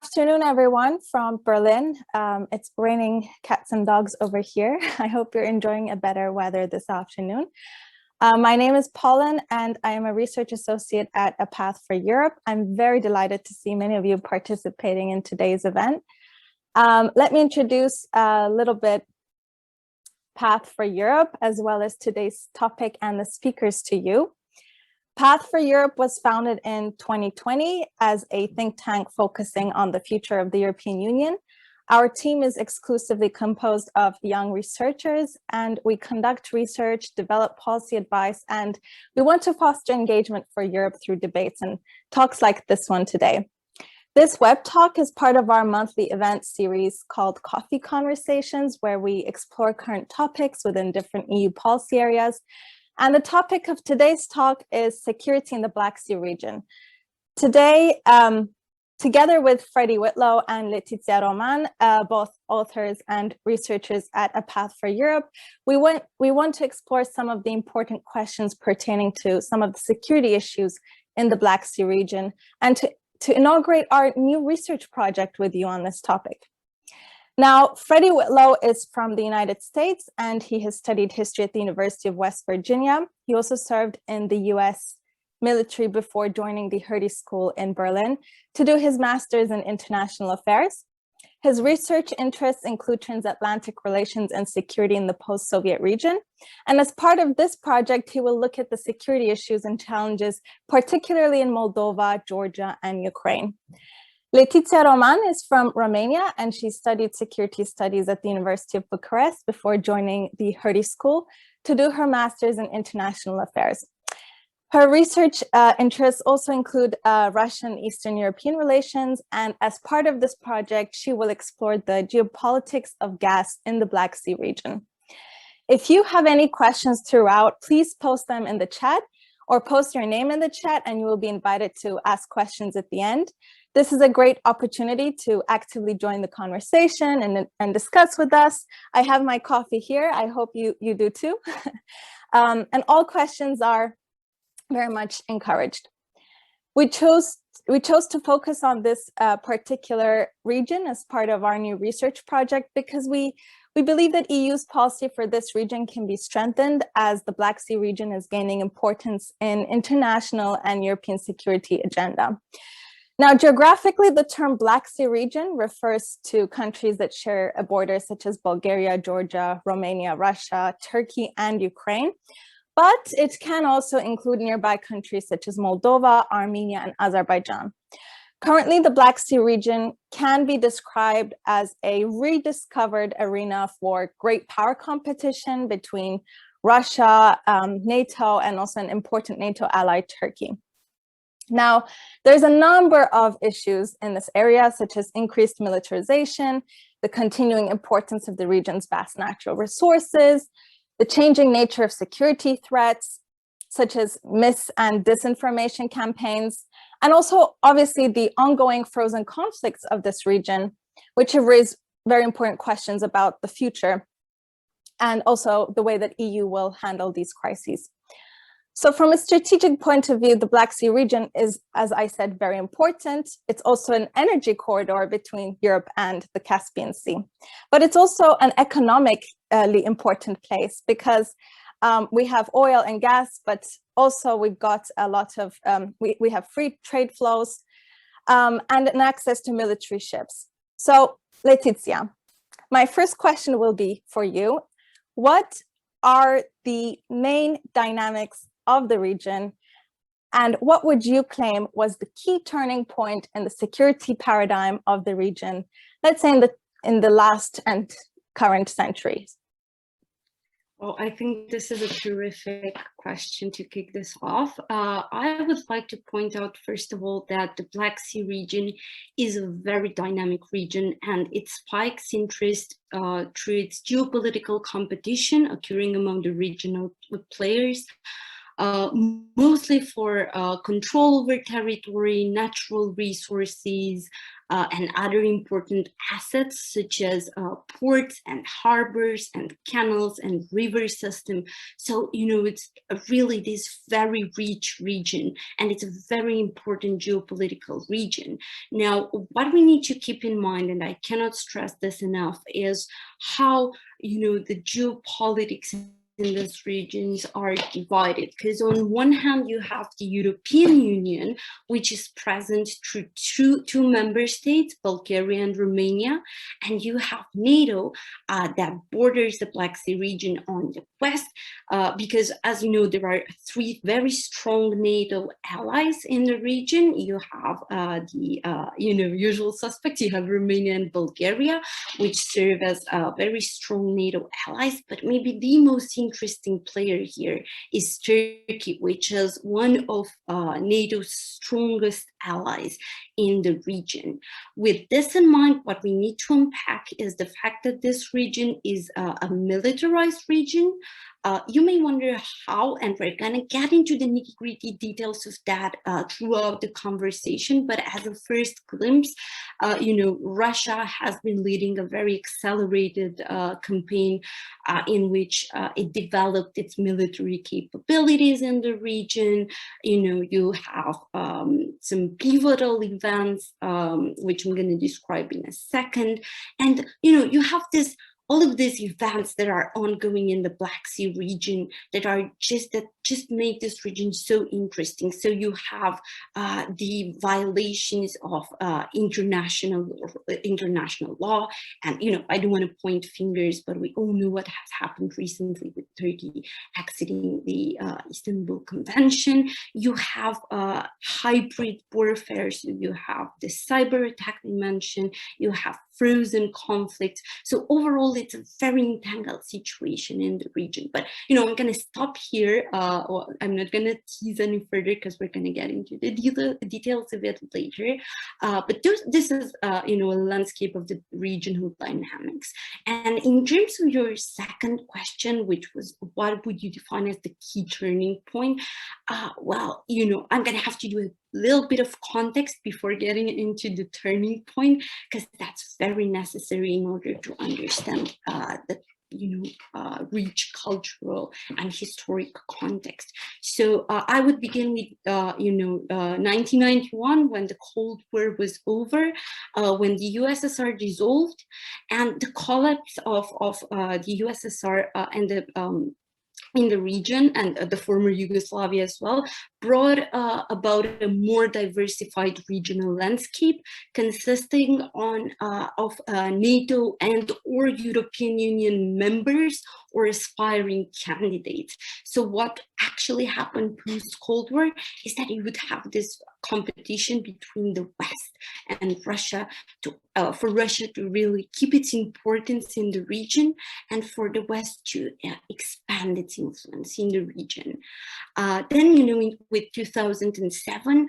Afternoon, everyone from Berlin. It's raining cats and dogs over here. I hope you're enjoying a better weather this afternoon. My name is Pauline, and I am a research associate at A Path for Europe. I'm very delighted to see many of you participating in today's event. Let me introduce a little bit Path for Europe, as well as today's topic and the speakers to you. Path for Europe was founded in 2020 as a think tank focusing on the future of the European Union. Our team is exclusively composed of young researchers, and we conduct research, develop policy advice, and we want to foster engagement for Europe through debates and talks like this one today. This web talk is part of our monthly event series called Coffee Conversations, where we explore current topics within different EU policy areas. And the topic of today's talk is security in the Black Sea region. Today, together with Freddie Whitlow and Letitia Roman, both authors and researchers at A Path for Europe, we want to explore some of the important questions pertaining to some of the security issues in the Black Sea region, and to inaugurate our new research project with you on this topic. Now, Freddie Whitlow is from the United States, and he has studied history at the University of West Virginia. He also served in the US military before joining the Hertie School in Berlin to do his master's in international affairs. His research interests include transatlantic relations and security in the post-Soviet region. And as part of this project, he will look at the security issues and challenges, particularly in Moldova, Georgia, and Ukraine. Letitia Roman is from Romania, and she studied security studies at the University of Bucharest before joining the Hertie School to do her master's in international affairs. Her research interests also include Russian Eastern European relations, and as part of this project, she will explore the geopolitics of gas in the Black Sea region. If you have any questions throughout, please post them in the chat or post your name in the chat, and you will be invited to ask questions at the end. This is a great opportunity to actively join the conversation and discuss with us. I have my coffee here. I hope you do too. And all questions are very much encouraged. We chose to focus on this particular region as part of our new research project because we believe that EU's policy for this region can be strengthened as the Black Sea region is gaining importance in international and European security agenda. Now, geographically, the term Black Sea region refers to countries that share a border such as Bulgaria, Georgia, Romania, Russia, Turkey, and Ukraine. But it can also include nearby countries such as Moldova, Armenia, and Azerbaijan. Currently, the Black Sea region can be described as a rediscovered arena for great power competition between Russia, NATO, and also an important NATO ally, Turkey. Now, there's a number of issues in this area, such as increased militarization, the continuing importance of the region's vast natural resources, the changing nature of security threats, such as mis- and disinformation campaigns, and also, obviously, the ongoing frozen conflicts of this region, which have raised very important questions about the future, and also the way that EU will handle these crises. So from a strategic point of view, the Black Sea region is, as I said, very important. It's also an energy corridor between Europe and the Caspian Sea. But it's also an economically important place because we have oil and gas, but also we've got a lot of, we have free trade flows and an access to military ships. So Letitia, my first question will be for you. What are the main dynamics of the region, and what would you claim was the key turning point in the security paradigm of the region, let's say in the last and current centuries? Well, I think this is a terrific question to kick this off. I would like to point out, first of all, that the Black Sea region is a very dynamic region, and it spikes interest through its geopolitical competition occurring among the regional players. mostly for control over territory, natural resources, and other important assets such as ports and harbors and canals and river system. So, it's really this very rich region, and it's a very important geopolitical region. Now, what we need to keep in mind, and I cannot stress this enough, is how, the geopolitics in these regions are divided, because on one hand you have the European Union, which is present through two member states, Bulgaria and Romania, and you have NATO that borders the Black Sea region on the west, because as you know, there are three very strong NATO allies in the region. You have the usual suspects. You have Romania and Bulgaria, which serve as very strong NATO allies, but maybe the most interesting player here is Turkey, which is one of NATO's strongest allies in the region. With this in mind, what we need to unpack is the fact that this region is a militarized region. You may wonder how, and we're going to get into the nitty-gritty details of that throughout the conversation, but as a first glimpse, Russia has been leading a very accelerated campaign in which it developed its military capabilities in the region. You have some pivotal events, which I'm going to describe in a second. And, you have all of these events that are ongoing in the Black Sea region that just make this region so interesting. So you have the violations of international law, and I don't want to point fingers, but we all know what has happened recently with Turkey exiting the Istanbul Convention. You have hybrid warfare, so you have the cyber attack I mentioned. You have frozen conflicts. So overall, it's a very entangled situation in the region. But I'm going to stop here. I'm not going to tease any further because we're going to get into the details of it later. But this is a landscape of the regional dynamics. And in terms of your second question, which was what would you define as the key turning point? Well, I'm going to have to do a little bit of context before getting into the turning point, because that's very necessary in order to understand the rich cultural and historic context. So I would begin with 1991, when the Cold War was over, when the USSR dissolved, and the collapse of the USSR and the in the region, and the former Yugoslavia as well, brought about a more diversified regional landscape consisting of NATO and or European Union members or aspiring candidates. So what actually happened post-Cold War is that you would have this competition between the West and Russia for Russia to really keep its importance in the region, and for the West to expand its influence in the region. Then, with 2007,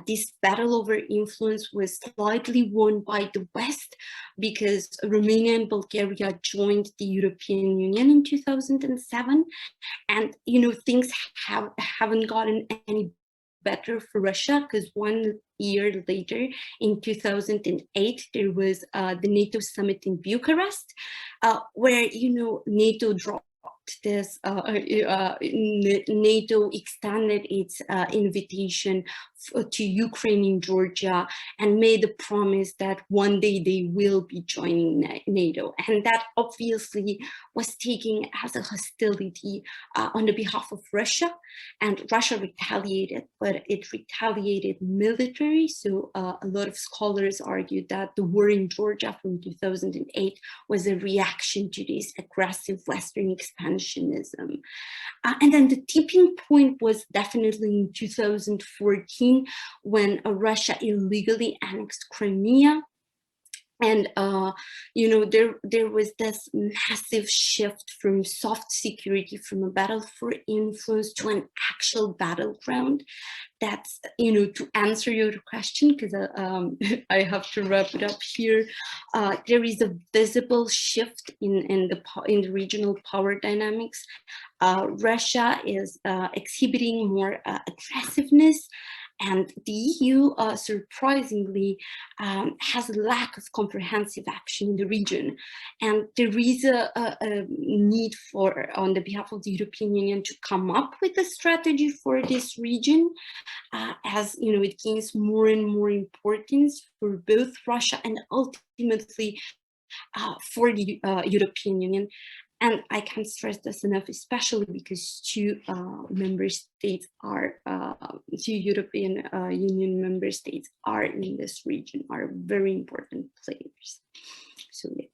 this battle over influence was slightly won by the West, because Romania and Bulgaria joined the European Union in 2007, and things haven't gotten any better for Russia, because 1 year later, in 2008, there was the NATO summit in Bucharest, where NATO dropped this. NATO extended its invitation to Ukraine and Georgia, and made the promise that one day they will be joining NATO. And that obviously was taken as a hostility on the behalf of Russia, and Russia retaliated, but it retaliated military. So a lot of scholars argued that the war in Georgia from 2008 was a reaction to this aggressive Western expansionism. And then the tipping point was definitely in 2014, when Russia illegally annexed Crimea. And there was this massive shift from soft security, from a battle for influence, to an actual battleground. That's, to answer your question, because I have to wrap it up here. There is a visible shift in the regional power dynamics. Russia is exhibiting more aggressiveness, and the EU, surprisingly, has a lack of comprehensive action in the region. And there is a need for, on the behalf of the European Union, to come up with a strategy for this region, as it gains more and more importance for both Russia and ultimately for the European Union. And I can't stress this enough, especially because two European Union member states are in this region, are very important players. So yeah.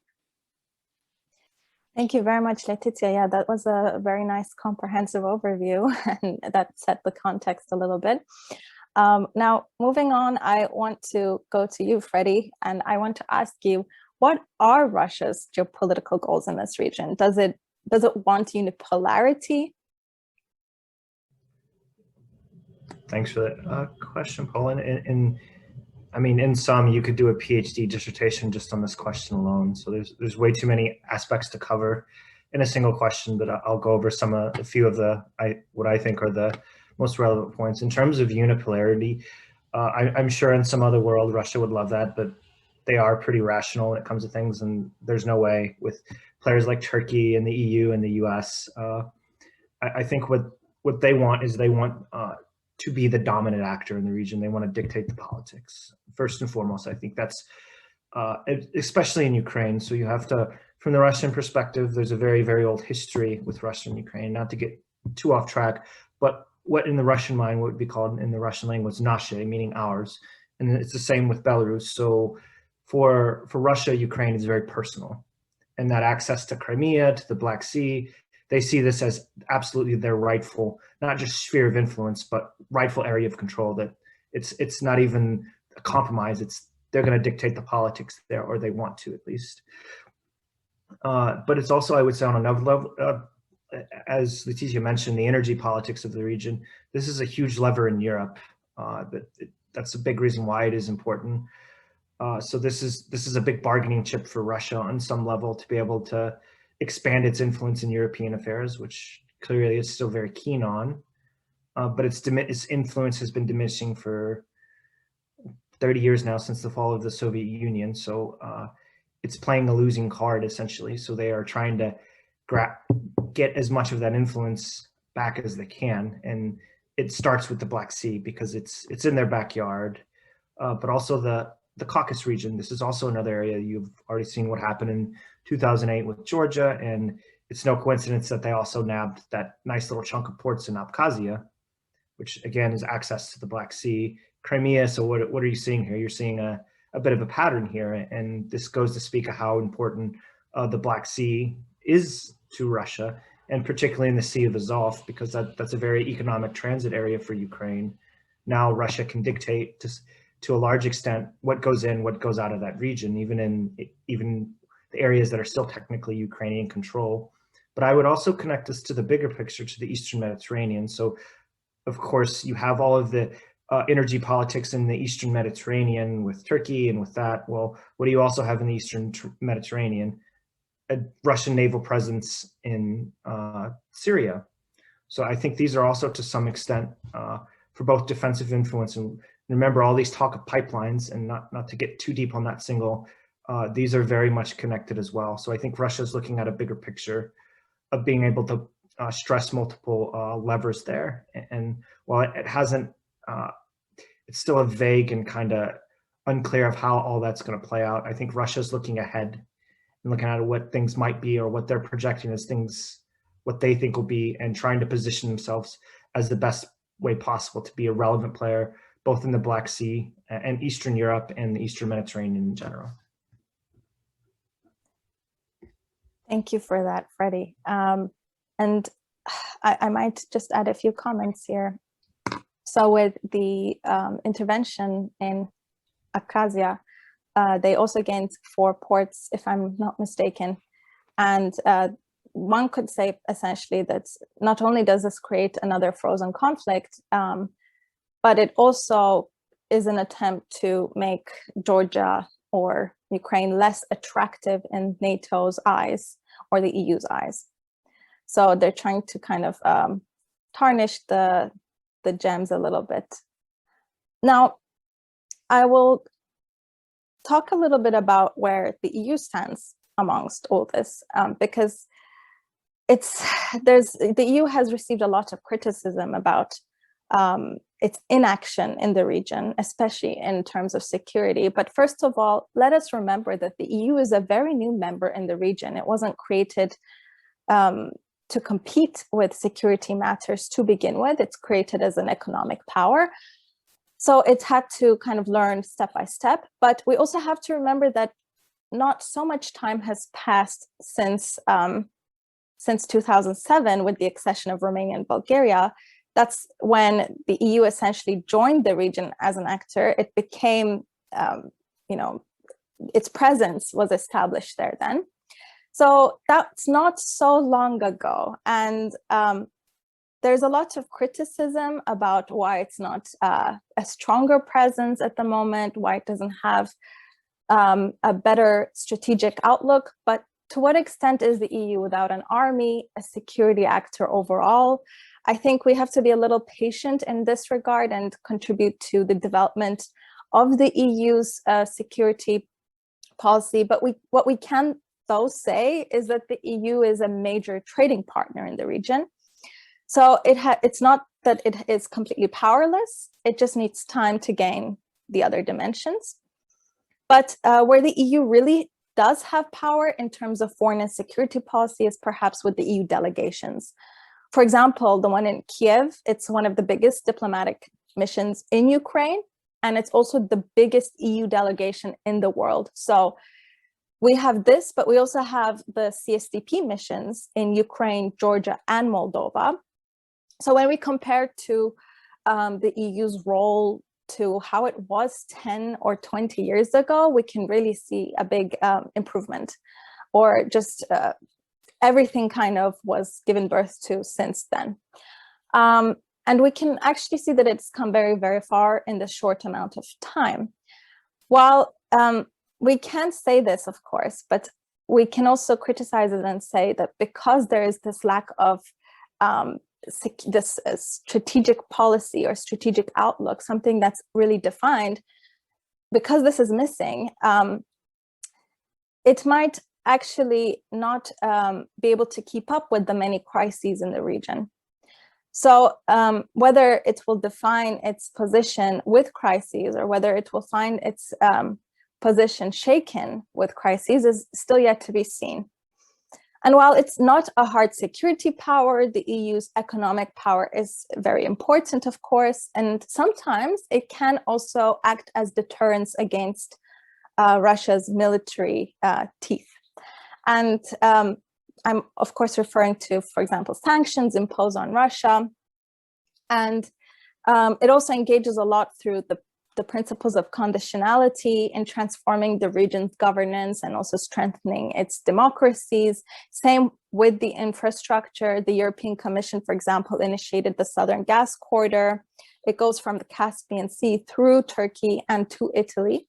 Thank you very much, Letitia. Yeah, that was a very nice comprehensive overview, and that set the context a little bit. Now, moving on, I want to go to you, Freddie, and I want to ask you, what are Russia's geopolitical goals in this region? Does it want unipolarity? Thanks for that question, Paula. In sum, you could do a PhD dissertation just on this question alone. So there's way too many aspects to cover in a single question, but I'll go over a few of what I think are the most relevant points. In terms of unipolarity, I'm sure in some other world, Russia would love that, but they are pretty rational when it comes to things, and there's no way with players like Turkey and the EU and the US. I think what they want is to be the dominant actor in the region. They want to dictate the politics. First and foremost, I think that's, especially in Ukraine. So you have to, from the Russian perspective, there's a very, very old history with Russia and Ukraine, not to get too off track, but what in the Russian mind would be called in the Russian language, nasze, meaning ours. And it's the same with Belarus. So for Russia, Ukraine is very personal. And that access to Crimea, to the Black Sea, they see this as absolutely their rightful, not just sphere of influence, but rightful area of control, that it's not even a compromise. They're going to dictate the politics there, or they want to at least. But it's also, I would say, on another level, as Letitia mentioned, the energy politics of the region. This is a huge lever in Europe. That's a big reason why it is important. So this is a big bargaining chip for Russia on some level, to be able to expand its influence in European affairs, which clearly it's still very keen on. But its influence has been diminishing for 30 years now, since the fall of the Soviet Union. So it's playing a losing card, essentially. So they are trying to get as much of that influence back as they can. And it starts with the Black Sea, because it's in their backyard, but also the Caucasus region. This is also another area. You've already seen what happened in 2008 with Georgia, and it's no coincidence that they also nabbed that nice little chunk of ports in Abkhazia, which again is access to the Black Sea. Crimea. So what are you seeing here? You're seeing a bit of a pattern here, and this goes to speak of how important the Black Sea is to Russia, and particularly in the Sea of Azov, because that's a very economic transit area for Ukraine. Now Russia can dictate to a large extent what goes in, what goes out of that region, even the areas that are still technically Ukrainian control. But I would also connect this to the bigger picture, to the Eastern Mediterranean. So of course you have all of the energy politics in the Eastern Mediterranean with Turkey, and with that, well, what do you also have in the Eastern Mediterranean? A Russian naval presence in Syria. So I think these are also, to some extent, for both defensive influence, and remember all these talk of pipelines, and not to get too deep on that single, these are very much connected as well. So I think Russia is looking at a bigger picture of being able to stress multiple levers there. And while it hasn't, it's still a vague and kind of unclear of how all that's going to play out. I think Russia's looking ahead and looking at what things might be, or what they're projecting as things, what they think will be, and trying to position themselves as the best way possible to be a relevant player, both in the Black Sea and Eastern Europe and the Eastern Mediterranean in general. Thank you for that, Freddie. And I might just add a few comments here. So with the intervention in Abkhazia, They also gained 4 ports, if I'm not mistaken. And one could say essentially that not only does this create another frozen conflict, but it also is an attempt to make Georgia or Ukraine less attractive in NATO's eyes or the EU's eyes. So they're trying to kind of tarnish the gems a little bit. Now, I will talk a little bit about where the EU stands amongst all this, because the EU has received a lot of criticism about its inaction in the region, especially in terms of security. But first of all, let us remember that the EU is a very new member in the region. It wasn't created to compete with security matters to begin with. It's created as an economic power. So it's had to kind of learn step by step. But we also have to remember that not so much time has passed since 2007 with the accession of Romania and Bulgaria. That's when the EU essentially joined the region as an actor. It became, its presence was established there then. So that's not so long ago. And there's a lot of criticism about why it's not a stronger presence at the moment, why it doesn't have a better strategic outlook. But to what extent is the EU without an army, a security actor overall? I think we have to be a little patient in this regard and contribute to the development of the EU's security policy. But what we can, though, say is that the EU is a major trading partner in the region. So it's not that it is completely powerless. It just needs time to gain the other dimensions. But where the EU really does have power in terms of foreign and security policy is perhaps with the EU delegations. For example, the one in Kiev, it's one of the biggest diplomatic missions in Ukraine, and it's also the biggest EU delegation in the world. So we have this, but we also have the CSDP missions in Ukraine, Georgia, and Moldova. So when we compare to the EU's role to how it was 10 or 20 years ago, we can really see a big improvement, or just everything kind of was given birth to since then. And we can actually see that it's come very, very far in the short amount of time. While we can say this, of course, but we can also criticize it and say that because there is this lack of this strategic policy or strategic outlook, something that's really defined, because this is missing, it might actually not be able to keep up with the many crises in the region. So whether it will define its position with crises or whether it will find its position shaken with crises is still yet to be seen. And while it's not a hard security power, the EU's economic power is very important, of course, and sometimes it can also act as deterrence against Russia's military teeth. And I'm, of course, referring to, for example, sanctions imposed on Russia. And it also engages a lot through the principles of conditionality in transforming the region's governance and also strengthening its democracies. Same with the infrastructure. The European Commission, for example, initiated the Southern Gas Corridor. It goes from the Caspian Sea through Turkey and to Italy.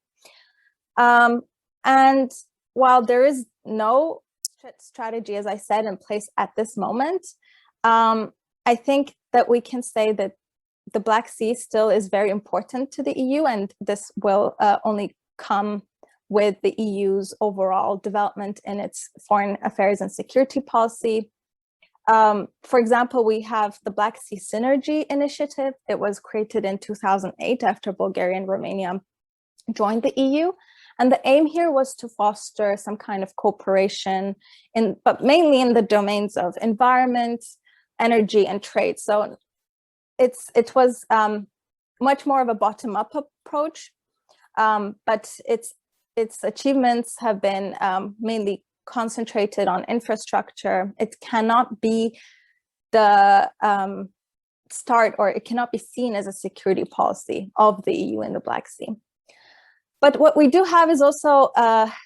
And while there is no strategy, as I said, in place at this moment, I think that we can say that the Black Sea still is very important to the EU, and this will only come with the EU's overall development in its foreign affairs and security policy. For example, we have the Black Sea Synergy Initiative. It was created in 2008 after Bulgaria and Romania joined the EU. And the aim here was to foster some kind of cooperation, but mainly in the domains of environment, energy, and trade. So it was much more of a bottom-up approach, but its achievements have been mainly concentrated on infrastructure. It cannot be the start, or it cannot be seen as a security policy of the EU in the Black Sea. But what we do have is also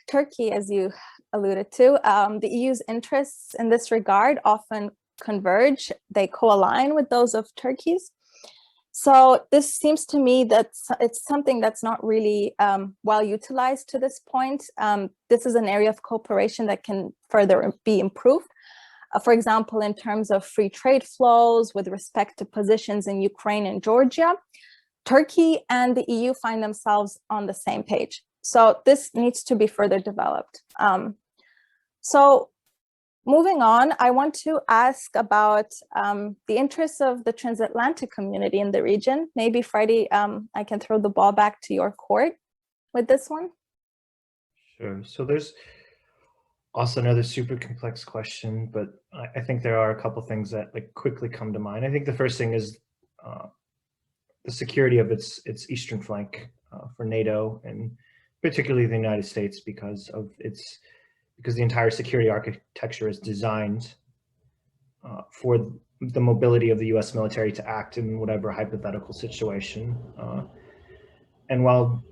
Turkey, as you alluded to. The EU's interests in this regard often converge. They co-align with those of Turkey's. So this seems to me that it's something that's not really well utilized to this point. This is an area of cooperation that can further be improved. For example, in terms of free trade flows with respect to positions in Ukraine and Georgia, Turkey and the EU find themselves on the same page. So this needs to be further developed. So moving on, I want to ask about the interests of the transatlantic community in the region. Maybe Freddie, I can throw the ball back to your court with this one. Sure. So there's also another super complex question, but I think there are a couple things that like quickly come to mind. I think the first thing is the security of its eastern flank for NATO, and particularly the United States, because the entire security architecture is designed for the mobility of the US military to act in whatever hypothetical situation. And while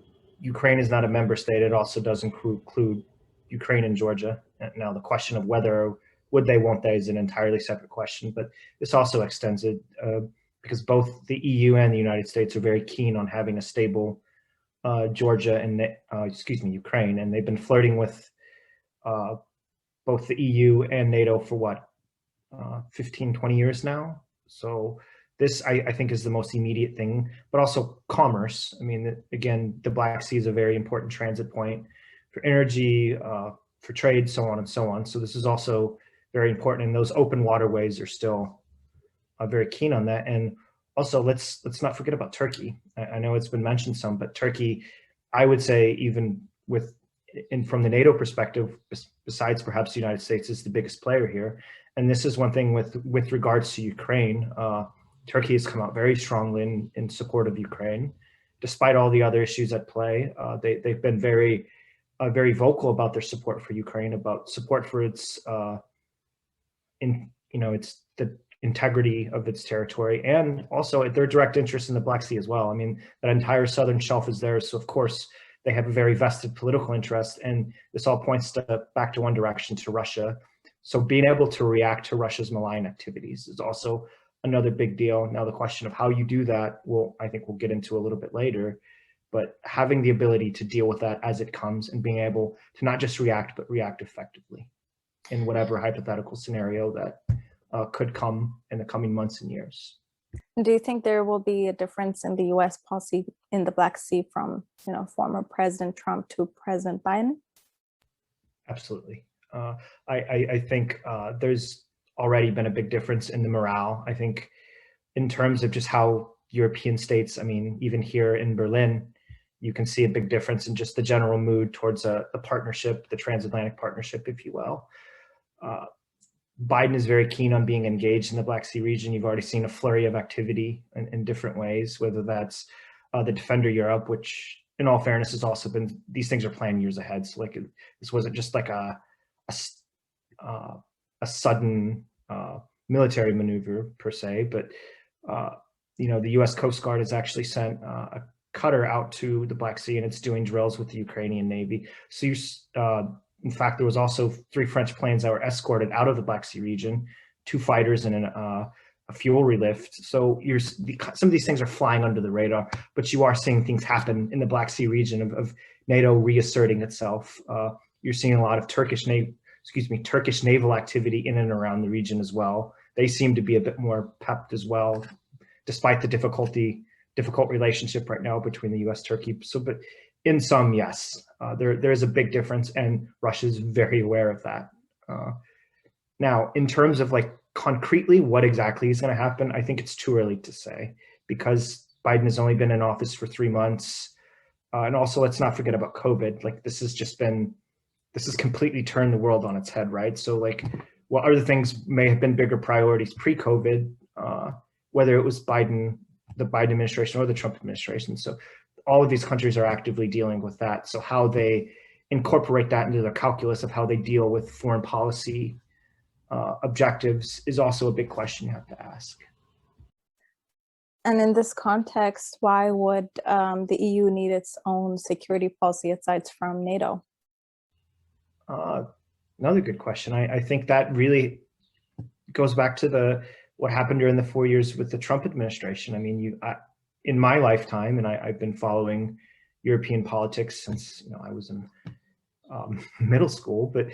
Ukraine is not a member state, it also does include Ukraine and Georgia. Now the question of whether would they, won't they is an entirely separate question, but this also extends it because both the EU and the United States are very keen on having a stable Georgia and Ukraine, and they've been flirting with both the EU and NATO for what, 15, 20 years now. So this, I think, is the most immediate thing, but also commerce. I mean, again, the Black Sea is a very important transit point for energy, for trade, so on and so on. So this is also very important, and those open waterways are still very keen on that. And also, let's not forget about Turkey. I know it's been mentioned some, but Turkey, I would say, even from the NATO perspective, besides perhaps the United States, is the biggest player here. And this is one thing with regards to Ukraine. Turkey has come out very strongly in support of Ukraine, despite all the other issues at play. They've been very vocal about their support for Ukraine, about support for its the integrity of its territory, and also their direct interest in the Black Sea as well. I mean, that entire southern shelf is theirs, so of course they have a very vested political interest, and this all points back to one direction, to Russia. So being able to react to Russia's malign activities is also another big deal. Now the question of how you do that, I think we'll get into a little bit later, but having the ability to deal with that as it comes and being able to not just react, but react effectively in whatever hypothetical scenario that could come in the coming months and years. Do you think there will be a difference in the US policy in the Black Sea from, former President Trump to President Biden? Absolutely. I think there's already been a big difference in the morale. I think in terms of just how European states, I mean, even here in Berlin, you can see a big difference in just the general mood towards a partnership, the transatlantic partnership, if you will. Biden is very keen on being engaged in the Black Sea region. You've already seen a flurry of activity in different ways, whether that's the Defender Europe, which in all fairness has also been, these things are planned years ahead. So like this wasn't just like a sudden military maneuver per se, but the US Coast Guard has actually sent a cutter out to the Black Sea, and it's doing drills with the Ukrainian Navy. So in fact, there was also 3 French planes that were escorted out of the Black Sea region, 2 fighters and a fuel relift. So some of these things are flying under the radar, but you are seeing things happen in the Black Sea region of NATO reasserting itself. You're seeing a lot of Turkish naval activity in and around the region as well. They seem to be a bit more pepped as well, despite the difficult relationship right now between the US, Turkey. So, but in sum, yes, there is a big difference, and Russia is very aware of that. Now, in terms of like concretely what exactly is going to happen, I think it's too early to say, because Biden has only been in office for 3 months. And also, let's not forget about COVID. Like this has completely turned the world on its head, right? So like what other things may have been bigger priorities pre-COVID, whether it was the Biden administration or the Trump administration. So all of these countries are actively dealing with that. So how they incorporate that into their calculus of how they deal with foreign policy objectives is also a big question you have to ask. And in this context, why would the EU need its own security policy aside from NATO? Another good question. I think that really goes back to what happened during the 4 years with the Trump administration. I mean, in my lifetime, and I've been following European politics since I was in middle school, but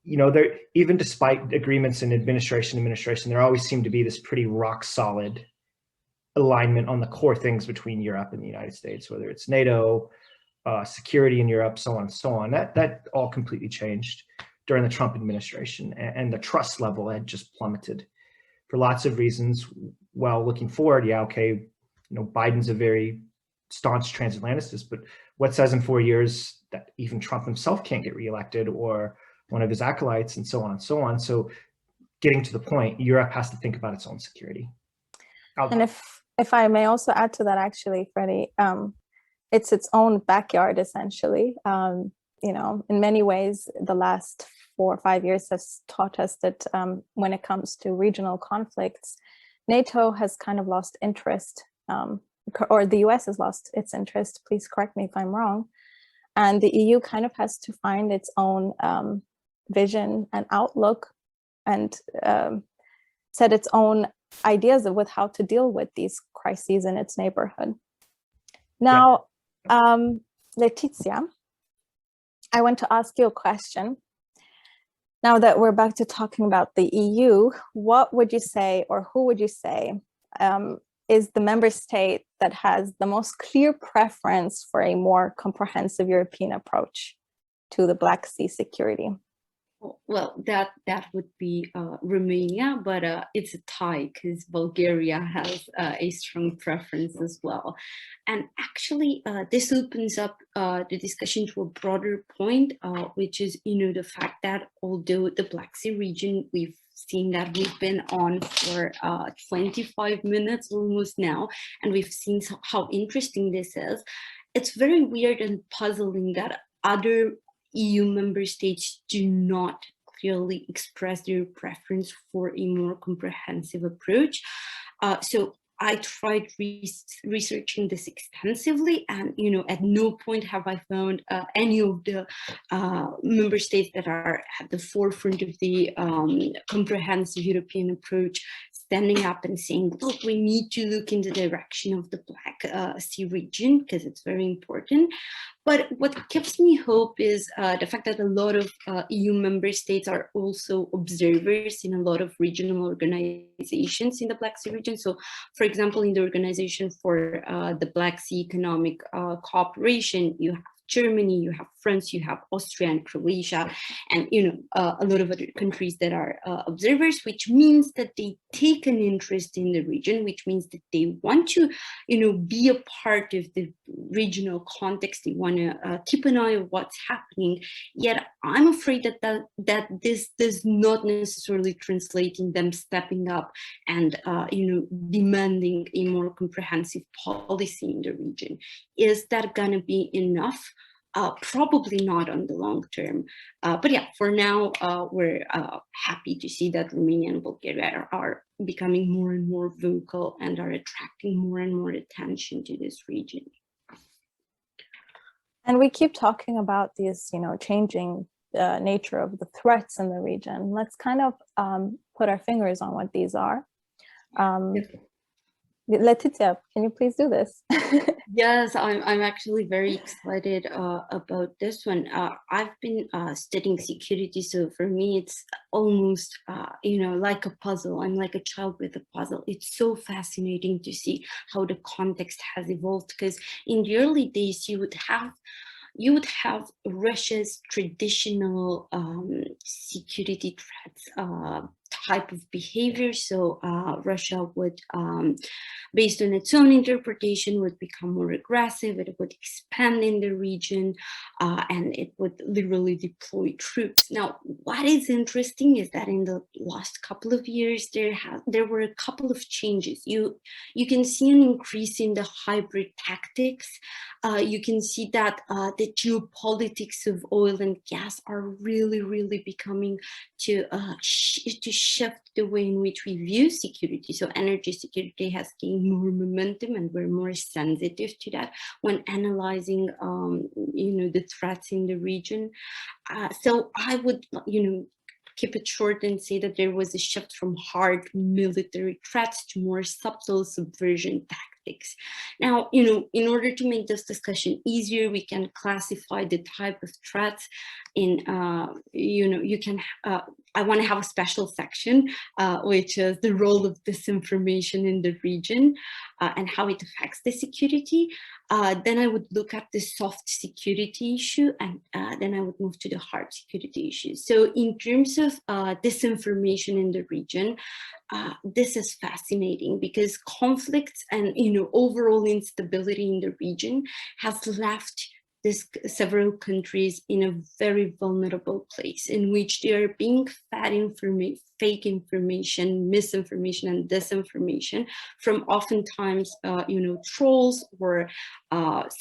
there, even despite agreements in administration, there always seemed to be this pretty rock solid alignment on the core things between Europe and the United States, whether it's NATO, security in Europe, so on and so on. That all completely changed during the Trump administration, and the trust level had just plummeted for lots of reasons. Well, looking forward, yeah, okay, Biden's a very staunch transatlanticist, but what says in 4 years that even Trump himself can't get reelected, or one of his acolytes, and so on and so on. So getting to the point, Europe has to think about its own security. And if I may also add to that, actually, Freddie, it's its own backyard, essentially. In many ways, the last 4 or 5 years has taught us that when it comes to regional conflicts, NATO has kind of lost interest, or the US has lost its interest. Please correct me if I'm wrong. And the EU kind of has to find its own vision and outlook, and set its own ideas with how to deal with these crises in its neighborhood. Now, Letitia, I want to ask you a question. Now that we're back to talking about the EU, what would you say, or who would you say is the member state that has the most clear preference for a more comprehensive European approach to the Black Sea security? Well, that would be Romania, but it's a tie because Bulgaria has a strong preference as well. And actually, this opens up the discussion to a broader point, which is, the fact that although the Black Sea region, we've seen that we've been on for 25 minutes almost now, and we've seen how interesting this is. It's very weird and puzzling that other EU member states do not clearly express their preference for a more comprehensive approach. So I tried researching this extensively, and at no point have I found any of the member states that are at the forefront of the comprehensive European approach standing up and saying, look, we need to look in the direction of the Black Sea region because it's very important. But what gives me hope is the fact that a lot of EU member states are also observers in a lot of regional organizations in the Black Sea region. So, for example, in the Organization for the Black Sea Economic Cooperation, you have Germany, you have France, you have Austria and Croatia, and a lot of other countries that are observers, which means that they take an interest in the region, which means that they want to, be a part of the regional context. They want to keep an eye on what's happening. Yet I'm afraid that this does not necessarily translate in them stepping up and demanding a more comprehensive policy in the region. Is that going to be enough? Probably not on the long term. But yeah, for now, we're happy to see that Romania and Bulgaria are becoming more and more vocal and are attracting more and more attention to this region. And we keep talking about these, changing nature of the threats in the region. Let's kind of put our fingers on what these are. Letitia, can you please do this? Yes, I'm actually very excited about this one. I've been studying security, so for me it's almost like a puzzle. I'm like a child with a puzzle. It's so fascinating to see how the context has evolved, because in the early days you would have Russia's traditional security threats type of behavior. So Russia would, based on its own interpretation, would become more aggressive. It would expand in the region, and it would literally deploy troops. Now, what is interesting is that in the last couple of years, there were a couple of changes. You can see an increase in the hybrid tactics. You can see that the geopolitics of oil and gas are really, really becoming to shift shift the way in which we view security. So energy security has gained more momentum, and we're more sensitive to that when analyzing, the threats in the region. So I would, keep it short and say that there was a shift from hard military threats to more subtle subversion tactics. Now, in order to make this discussion easier, we can classify the type of threats in, I want to have a special section, which is the role of disinformation in the region and how it affects the security. Then I would look at the soft security issue, and then I would move to the hard security issues. So in terms of disinformation in the region, this is fascinating because conflicts and overall instability in the region has left several countries in a very vulnerable place in which they are being fed fake information, misinformation, and disinformation from oftentimes, trolls, or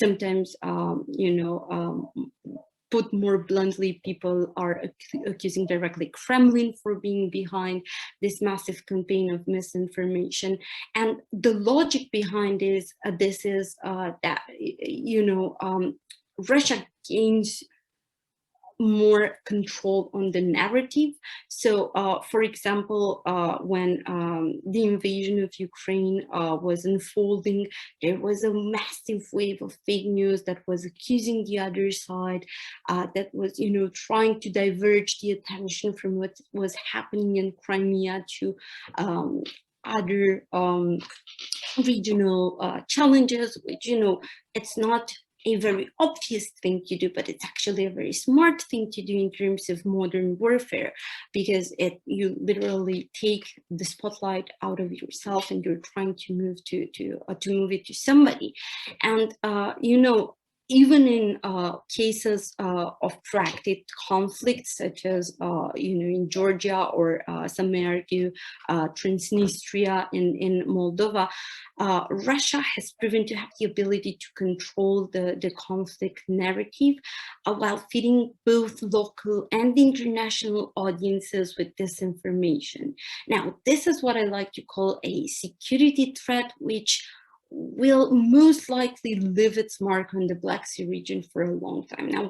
sometimes, put more bluntly, people are accusing directly Kremlin for being behind this massive campaign of misinformation. And the logic behind this is that, Russia gains more control on the narrative. So, for example, when the invasion of Ukraine was unfolding, there was a massive wave of fake news that was accusing the other side, that was, trying to diverge the attention from what was happening in Crimea to other regional challenges, which, it's not a very obvious thing to do, but it's actually a very smart thing to do in terms of modern warfare, because you literally take the spotlight out of yourself and you're trying to move move it to somebody. And even in cases of protracted conflicts, such as in Georgia, or some may argue Transnistria in Moldova, Russia has proven to have the ability to control the conflict narrative while feeding both local and international audiences with disinformation. Now, this is what I like to call a security threat, which will most likely leave its mark on the Black Sea region for a long time. Now,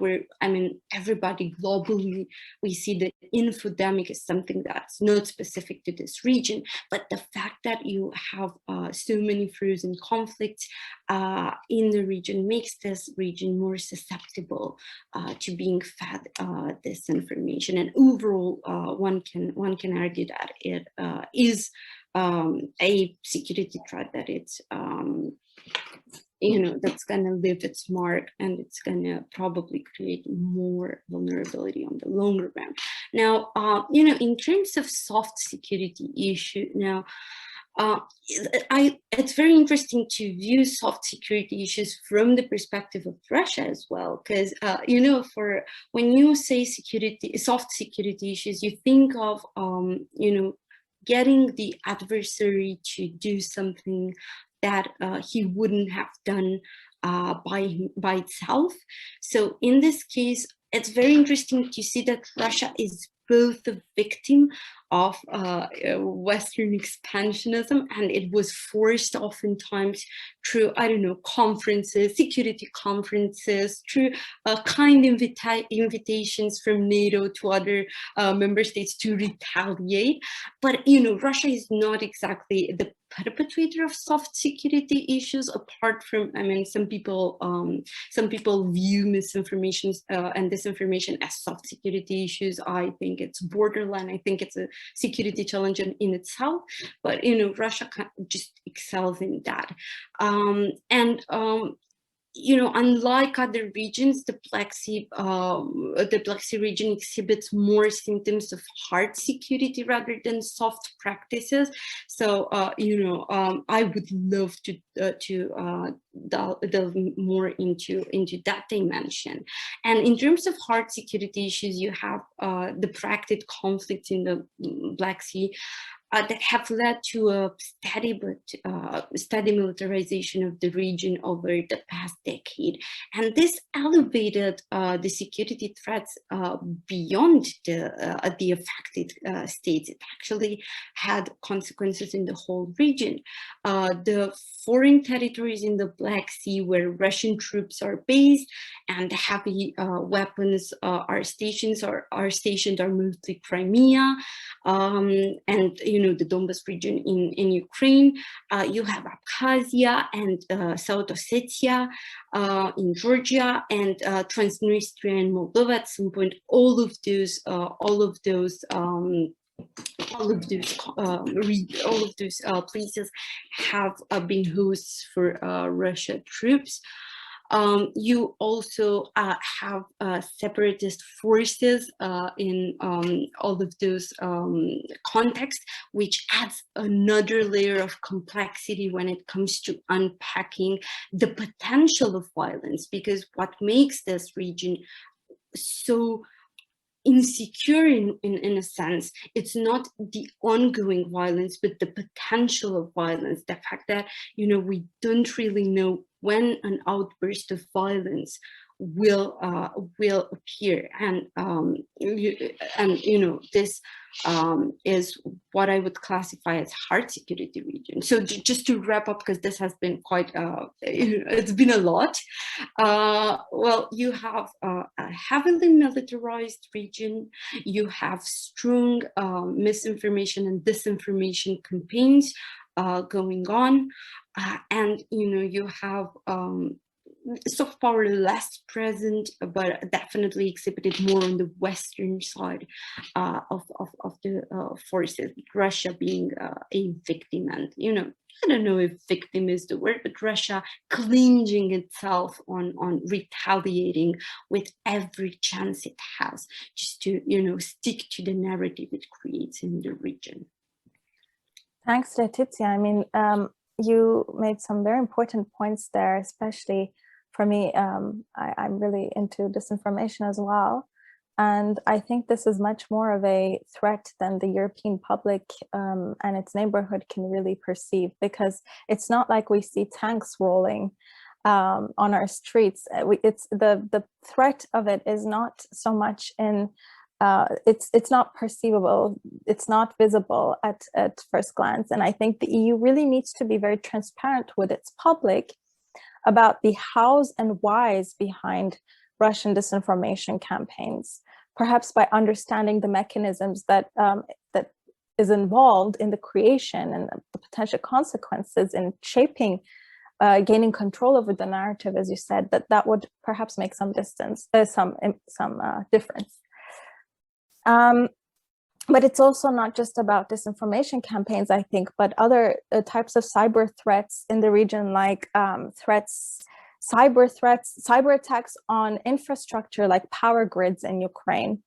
everybody globally, we see that infodemic is something that's not specific to this region, but the fact that you have so many frozen conflicts in the region makes this region more susceptible to being fed this information. And overall, one can argue that it is a security threat that it's that's going to leave its mark, and it's going to probably create more vulnerability on the longer run. Now, in terms of soft security issue, now, it's very interesting to view soft security issues from the perspective of Russia as well, because for when you say soft security issues, you think of getting the adversary to do something that he wouldn't have done by itself. So in this case, it's very interesting to see that Russia is both a victim of Western expansionism, and it was forced oftentimes through, conferences, security conferences, through kind invitations from NATO to other member states to retaliate. But, Russia is not exactly the perpetrator of soft security issues, apart from, some people view misinformation and disinformation as soft security issues. I think it's borderline. I think it's a security challenge in itself, but Russia just excels in that. Unlike other regions, the Black Sea region exhibits more symptoms of hard security rather than soft practices. So, I would love to delve more into that dimension. And in terms of hard security issues, you have the protracted conflict in the Black Sea. that have led to a steady militarization of the region over the past decade. And this elevated the security threats beyond the affected states. It actually had consequences in the whole region. The foreign territories in the Black Sea where Russian troops are based and heavy weapons are stationed are mostly Crimea, and the Donbas region in Ukraine. You have Abkhazia and South Ossetia in Georgia, and Transnistria and Moldova. At some point, all of those places have been hosts for Russia troops. You also have separatist forces in all of those contexts, which adds another layer of complexity when it comes to unpacking the potential of violence, because what makes this region so insecure in a sense, it's not the ongoing violence, but the potential of violence. The fact that, we don't really know when an outburst of violence will appear, and this is what I would classify as hard security region. So just to wrap up, because this has been quite it's been a lot. Well, you have a heavily militarized region. You have strong misinformation and disinformation campaigns going on, and you have soft power less present, but definitely exhibited more on the western side of the forces, Russia being a victim. And I don't know if victim is the word, but Russia clinging itself on retaliating with every chance it has, just to stick to the narrative it creates in the region. Thanks, Letitia. I mean, you made some very important points there, especially for me. I'm really into disinformation as well. And I think this is much more of a threat than the European public and its neighborhood can really perceive, because it's not like we see tanks rolling on our streets. It's the threat of it is not so much in it's not perceivable, it's not visible at first glance. And I think the EU really needs to be very transparent with its public about the hows and whys behind Russian disinformation campaigns, perhaps by understanding the mechanisms that that is involved in the creation and the potential consequences in shaping, gaining control over the narrative, as you said, that would perhaps make some difference. But it's also not just about disinformation campaigns, I think, but other types of cyber threats in the region, like cyber attacks on infrastructure like power grids in Ukraine.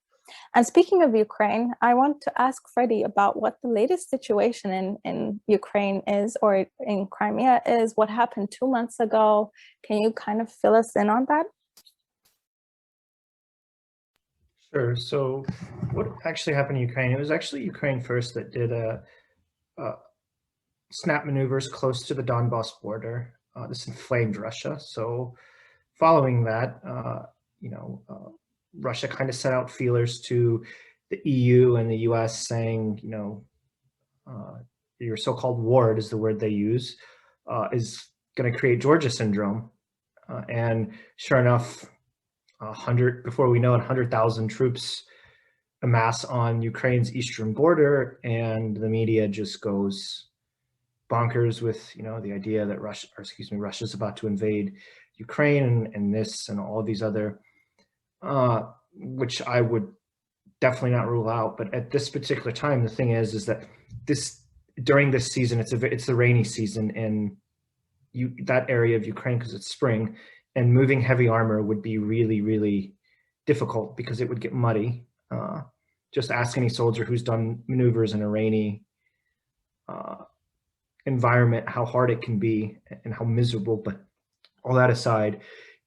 And speaking of Ukraine, I want to ask Freddie about what the latest situation in Ukraine is, or in Crimea is, what happened 2 months ago. Can you kind of fill us in on that? Sure. So what actually happened in Ukraine? It was actually Ukraine first that did snap maneuvers close to the Donbas border. This inflamed Russia. So following that, Russia kind of set out feelers to the EU and the US saying, your so-called ward is the word they use, is going to create Georgia syndrome. And sure enough, before we know it, 100,000 troops amass on Ukraine's eastern border, and the media just goes bonkers with the idea that Russia's about to invade Ukraine and this and all these other, which I would definitely not rule out. But at this particular time, the thing is that during this season, it's the rainy season in that area of Ukraine because it's spring. And moving heavy armor would be really, really difficult because it would get muddy. Just ask any soldier who's done maneuvers in a rainy environment how hard it can be and how miserable. But all that aside,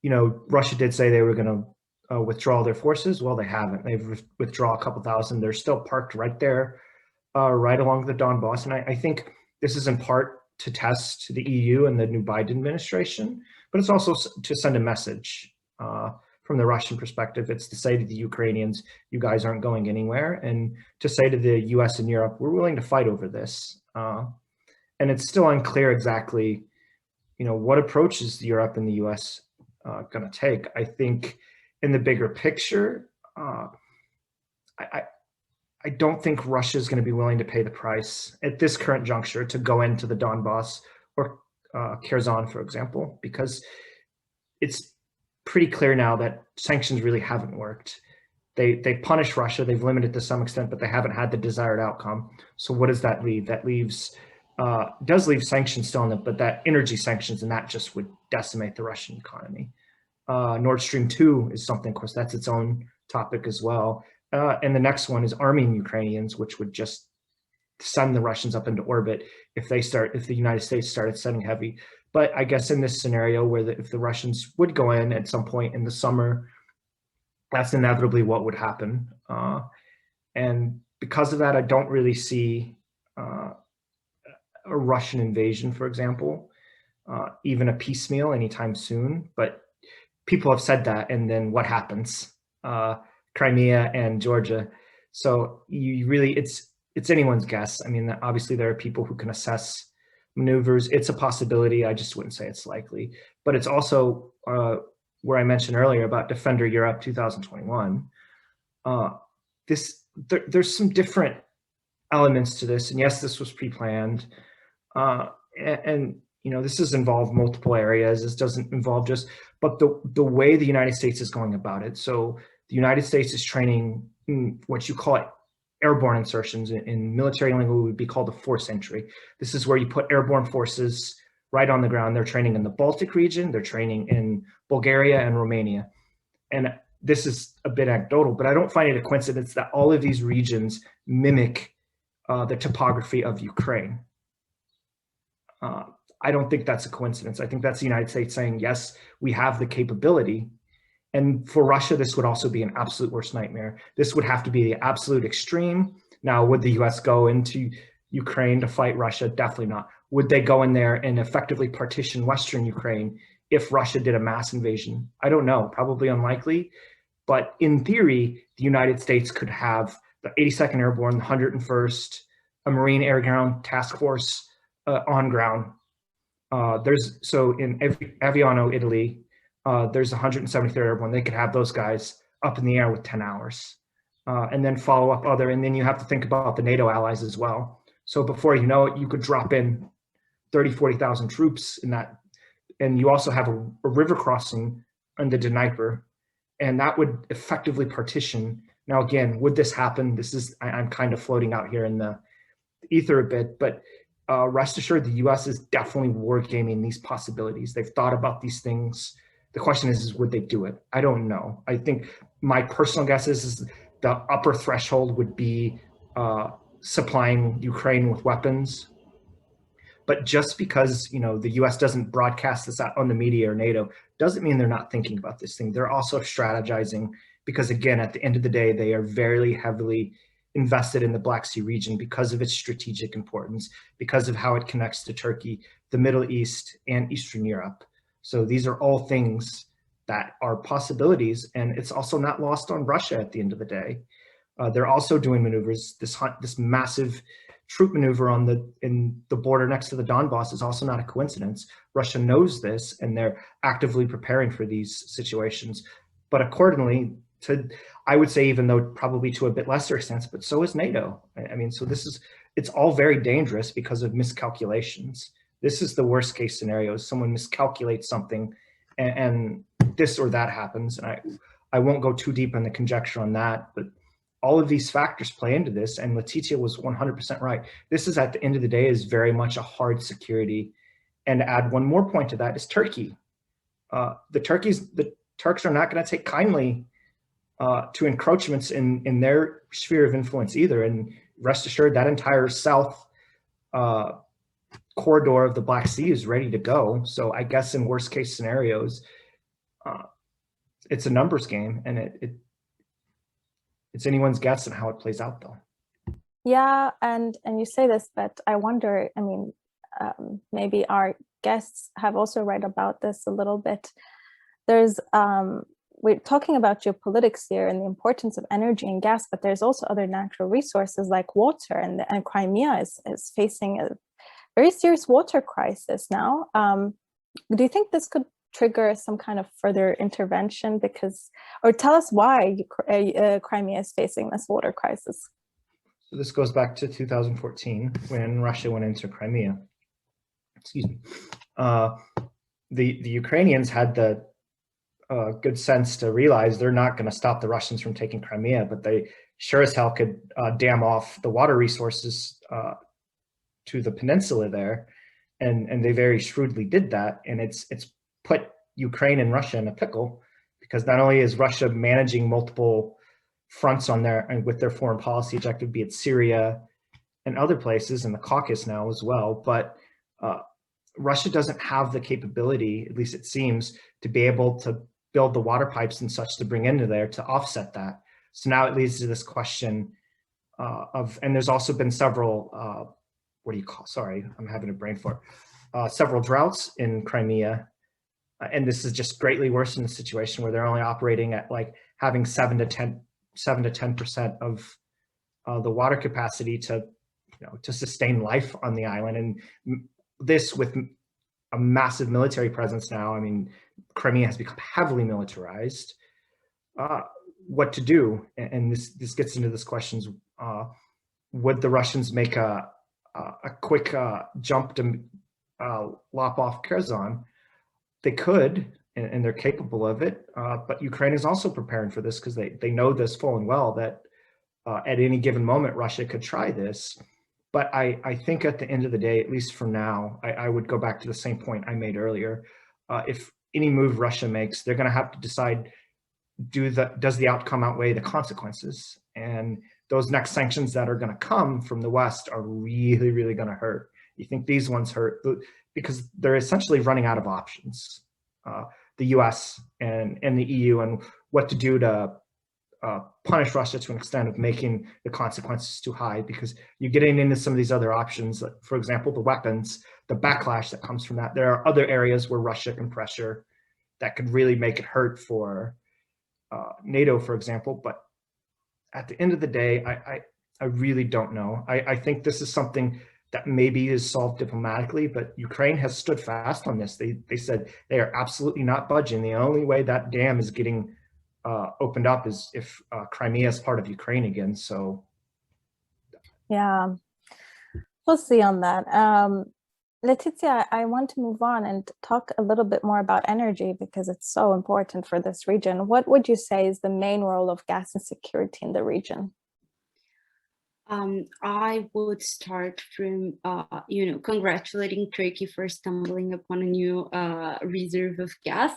Russia did say they were going to withdraw their forces. Well, they haven't. They've withdrawn a couple thousand. They're still parked right there right along the Donbass. And I think this is in part to test the EU and the new Biden administration, but it's also to send a message from the Russian perspective. It's to say to the Ukrainians, you guys aren't going anywhere, and to say to the US and Europe, we're willing to fight over this. And it's still unclear exactly, what approaches Europe and the US going to take. I think in the bigger picture, I don't think Russia is going to be willing to pay the price at this current juncture to go into the Donbass or Kherson, for example, because it's pretty clear now that sanctions really haven't worked. They punish Russia, they've limited to some extent, but they haven't had the desired outcome. So what does that leave? That leaves does leave sanctions still in it, but that energy sanctions, and that just would decimate the Russian economy. Nord Stream 2 is something, of course, that's its own topic as well. And the next one is arming Ukrainians, which would just send the Russians up into orbit if the United States started sending heavy. But I guess in this scenario where if the Russians would go in at some point in the summer, that's inevitably what would happen. And because of that, I don't really see a Russian invasion, for example, even a piecemeal anytime soon. But people have said that, and then what happens? Crimea and Georgia. So it's anyone's guess. I mean, obviously there are people who can assess maneuvers. It's a possibility. I just wouldn't say it's likely. But it's also where I mentioned earlier about Defender Europe 2021. There's some different elements to this, and yes, this was pre-planned. And this has involved multiple areas. This doesn't involve but the way the United States is going about it. So the United States is training what you call airborne insertions. In military lingo, it would be called a force entry. This is where you put airborne forces right on the ground. They're training in the Baltic region. They're training in Bulgaria and Romania. And this is a bit anecdotal, but I don't find it a coincidence that all of these regions mimic the topography of Ukraine. I don't think that's a coincidence. I think that's the United States saying, yes, we have the capability. And for Russia, this would also be an absolute worst nightmare. This would have to be the absolute extreme. Now, would the US go into Ukraine to fight Russia? Definitely not. Would they go in there and effectively partition Western Ukraine if Russia did a mass invasion? I don't know, probably unlikely. But in theory, the United States could have the 82nd Airborne, the 101st, a Marine Air Ground Task Force on ground. So in Aviano, Italy, there's 173rd Airborne. They could have those guys up in the air with 10 hours and then follow up and then you have to think about the NATO allies as well. So before you know it, you could drop in 30, 40,000 troops in that. And you also have a river crossing on the Dnieper, and that would effectively partition. Now, again, would this happen? I'm kind of floating out here in the ether a bit, but rest assured, the US is definitely wargaming these possibilities. They've thought about these things. The question is would they do it? I don't know. I think my personal guess is the upper threshold would be supplying Ukraine with weapons. But just because the US doesn't broadcast this out on the media or NATO doesn't mean they're not thinking about this thing. They're also strategizing because, again, at the end of the day, they are very heavily invested in the Black Sea region because of its strategic importance, because of how it connects to Turkey, the Middle East, and Eastern Europe. So these are all things that are possibilities, and it's also not lost on Russia at the end of the day. They're also doing maneuvers. This massive troop maneuver in the border next to the Donbass is also not a coincidence. Russia knows this, and they're actively preparing for these situations. But accordingly, I would say, even though probably to a bit lesser extent, but so is NATO. I mean, so it's all very dangerous because of miscalculations. This is the worst case scenario. Someone miscalculates something and this or that happens. And I won't go too deep in the conjecture on that, but all of these factors play into this. And Letitia was 100% right. This is, at the end of the day, is very much a hard security. And to add one more point to that is Turkey. The Turks are not going to take kindly to encroachments in their sphere of influence either. And rest assured, that entire south corridor of the Black Sea is ready to go. So I guess in worst case scenarios, it's a numbers game, and it's anyone's guess on how it plays out, though. Yeah, and you say this, but I wonder, I mean, maybe our guests have also read about this a little bit. There's we're talking about geopolitics here and the importance of energy and gas, but there's also other natural resources like water, and Crimea is facing a very serious water crisis now. Do you think this could trigger some kind of further intervention? Because, or tell us why Crimea is facing this water crisis. So this goes back to 2014 when Russia went into Crimea. Excuse me. The Ukrainians had the good sense to realize they're not going to stop the Russians from taking Crimea, but they sure as hell could dam off the water resources to the peninsula there, and they very shrewdly did that. And it's put Ukraine and Russia in a pickle, because not only is Russia managing multiple fronts on their and with their foreign policy objective, be it Syria and other places, and the Caucasus now as well, but Russia doesn't have the capability, at least it seems, to be able to build the water pipes and such to bring into there to offset that. So now it leads to this question and there's also been several, sorry, I'm having a brain fart, several droughts in Crimea. And this is just greatly worsened the situation where they're only operating at like having 7 to 10% of the water capacity to, to sustain life on the island. And this with a massive military presence now. I mean, Crimea has become heavily militarized. What to do? And this gets into this questions. Would the Russians make a quick jump to lop off Kherson? They could, and they're capable of it. But Ukraine is also preparing for this, because they know this full and well that at any given moment, Russia could try this. But I think at the end of the day, at least for now, I would go back to the same point I made earlier. If any move Russia makes, they're going to have to decide, does the outcome outweigh the consequences? And those next sanctions that are going to come from the West are really, really going to hurt. You think these ones hurt because they're essentially running out of options, the US and the EU, and what to do to punish Russia to an extent of making the consequences too high, because you're getting into some of these other options, like, for example, the weapons, the backlash that comes from that. There are other areas where Russia can pressure that could really make it hurt for NATO, for example. But at the end of the day, I really don't know. I think this is something that maybe is solved diplomatically, but Ukraine has stood fast on this. They said they are absolutely not budging. The only way that dam is getting opened up is if Crimea is part of Ukraine again. So yeah, we'll see on that. Letitia, I want to move on and talk a little bit more about energy, because it's so important for this region. What would you say is the main role of gas and security in the region? I would start from, congratulating Turkey for stumbling upon a new reserve of gas.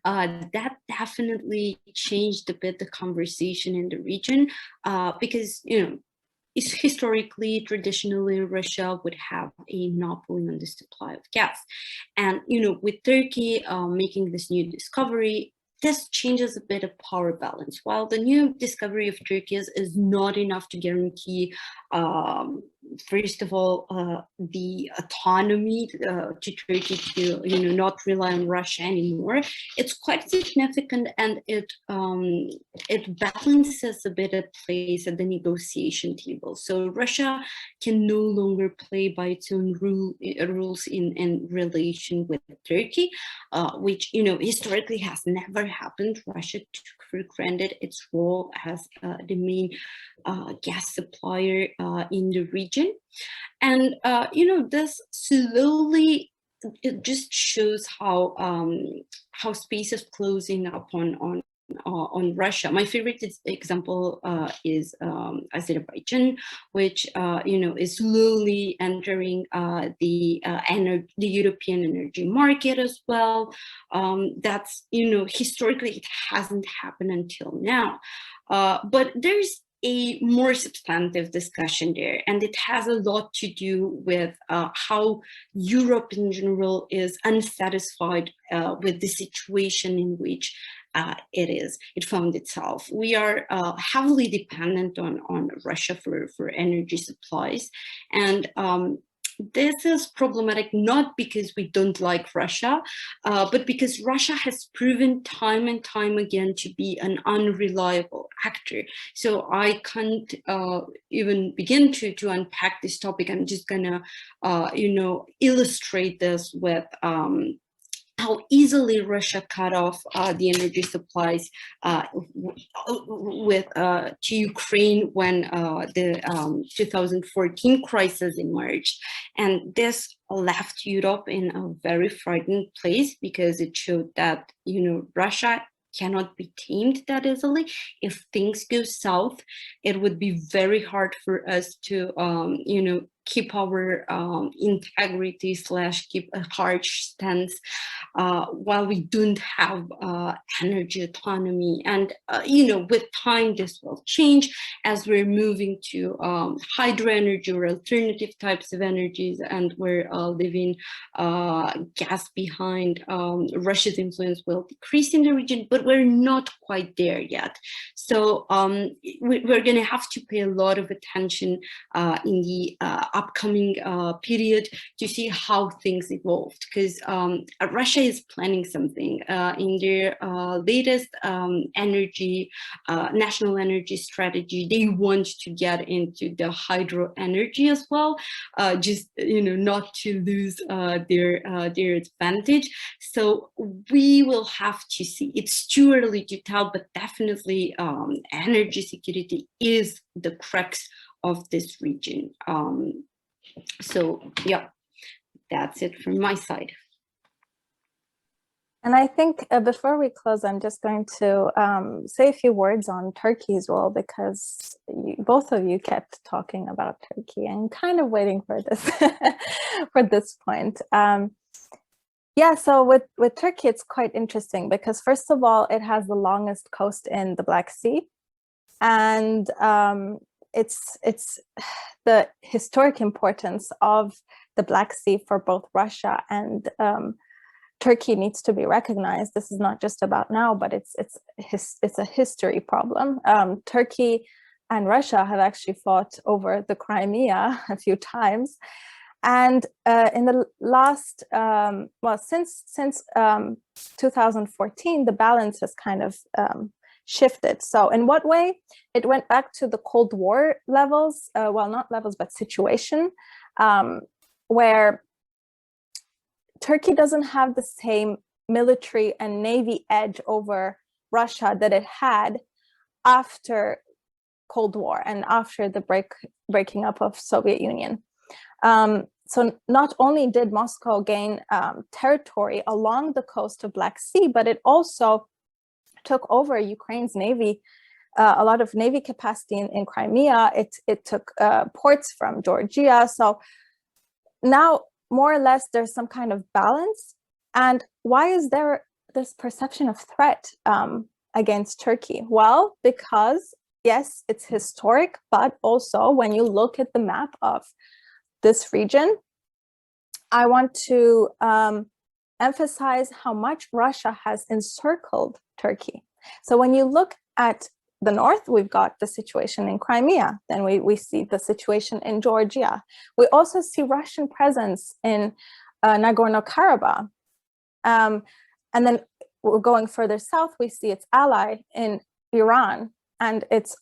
That definitely changed a bit the conversation in the region, because, historically, traditionally, Russia would have a monopoly on the supply of gas. And, with Turkey making this new discovery, this changes a bit of power balance. While the new discovery of Turkey is not enough to guarantee, first of all, the autonomy to Turkey to not rely on Russia anymore, it's quite significant, and it balances a bit of place at the negotiation table. So Russia can no longer play by its own rules in relation with Turkey, which historically has never happened. Russia took for granted its role as the main gas supplier in the region. And this slowly, it just shows how space is closing up on Russia. My favorite example is Azerbaijan, which is slowly entering the European energy market as well. That's historically it hasn't happened until now, but there's a more substantive discussion there, and it has a lot to do with how Europe in general is unsatisfied with the situation in which it found itself. We are heavily dependent on Russia for energy supplies, and this is problematic not because we don't like Russia, but because Russia has proven time and time again to be an unreliable actor. So I can't even begin to unpack this topic. I'm just gonna, illustrate this with how easily Russia cut off the energy supplies to Ukraine when the 2014 crisis emerged. And this left Europe in a very frightened place, because it showed that, Russia cannot be tamed that easily. If things go south, it would be very hard for us to, keep our integrity / keep a harsh stance while we don't have energy autonomy. And with time this will change as we're moving to hydro energy or alternative types of energies, and we're leaving gas behind. Russia's influence will decrease in the region, but we're not quite there yet. So we're going to have to pay a lot of attention in the upcoming period to see how things evolved, because Russia is planning something in their latest national energy strategy. They want to get into the hydro energy as well, just not to lose their advantage. So we will have to see. It's too early to tell, but definitely energy security is the crux of this region. So yeah, that's it from my side. And I think before we close, I'm just going to say a few words on Turkey's role, because both of you kept talking about Turkey and kind of waiting for this for this point. Yeah, so with Turkey, it's quite interesting because first of all, it has the longest coast in the Black Sea, and it's the historic importance of the Black Sea for both Russia and Turkey needs to be recognized. This is not just about now, but it's a history problem. Turkey and Russia have actually fought over the Crimea a few times, and in the last since 2014, the balance has kind of shifted. So in what way? It went back to the Cold War levels, not levels, but situation, where Turkey doesn't have the same military and navy edge over Russia that it had after Cold War and after the breaking up of Soviet Union. So not only did Moscow gain territory along the coast of Black Sea, but it also took over Ukraine's navy, a lot of navy capacity in Crimea. It took ports from Georgia. So now, more or less, there's some kind of balance. And why is there this perception of threat against Turkey? Well, because yes, it's historic, but also when you look at the map of this region, I want to emphasize how much Russia has encircled Turkey. So when you look at the north, we've got the situation in Crimea. Then we see the situation in Georgia. We also see Russian presence in Nagorno-Karabakh. And then we're going further south, we see its ally in Iran and its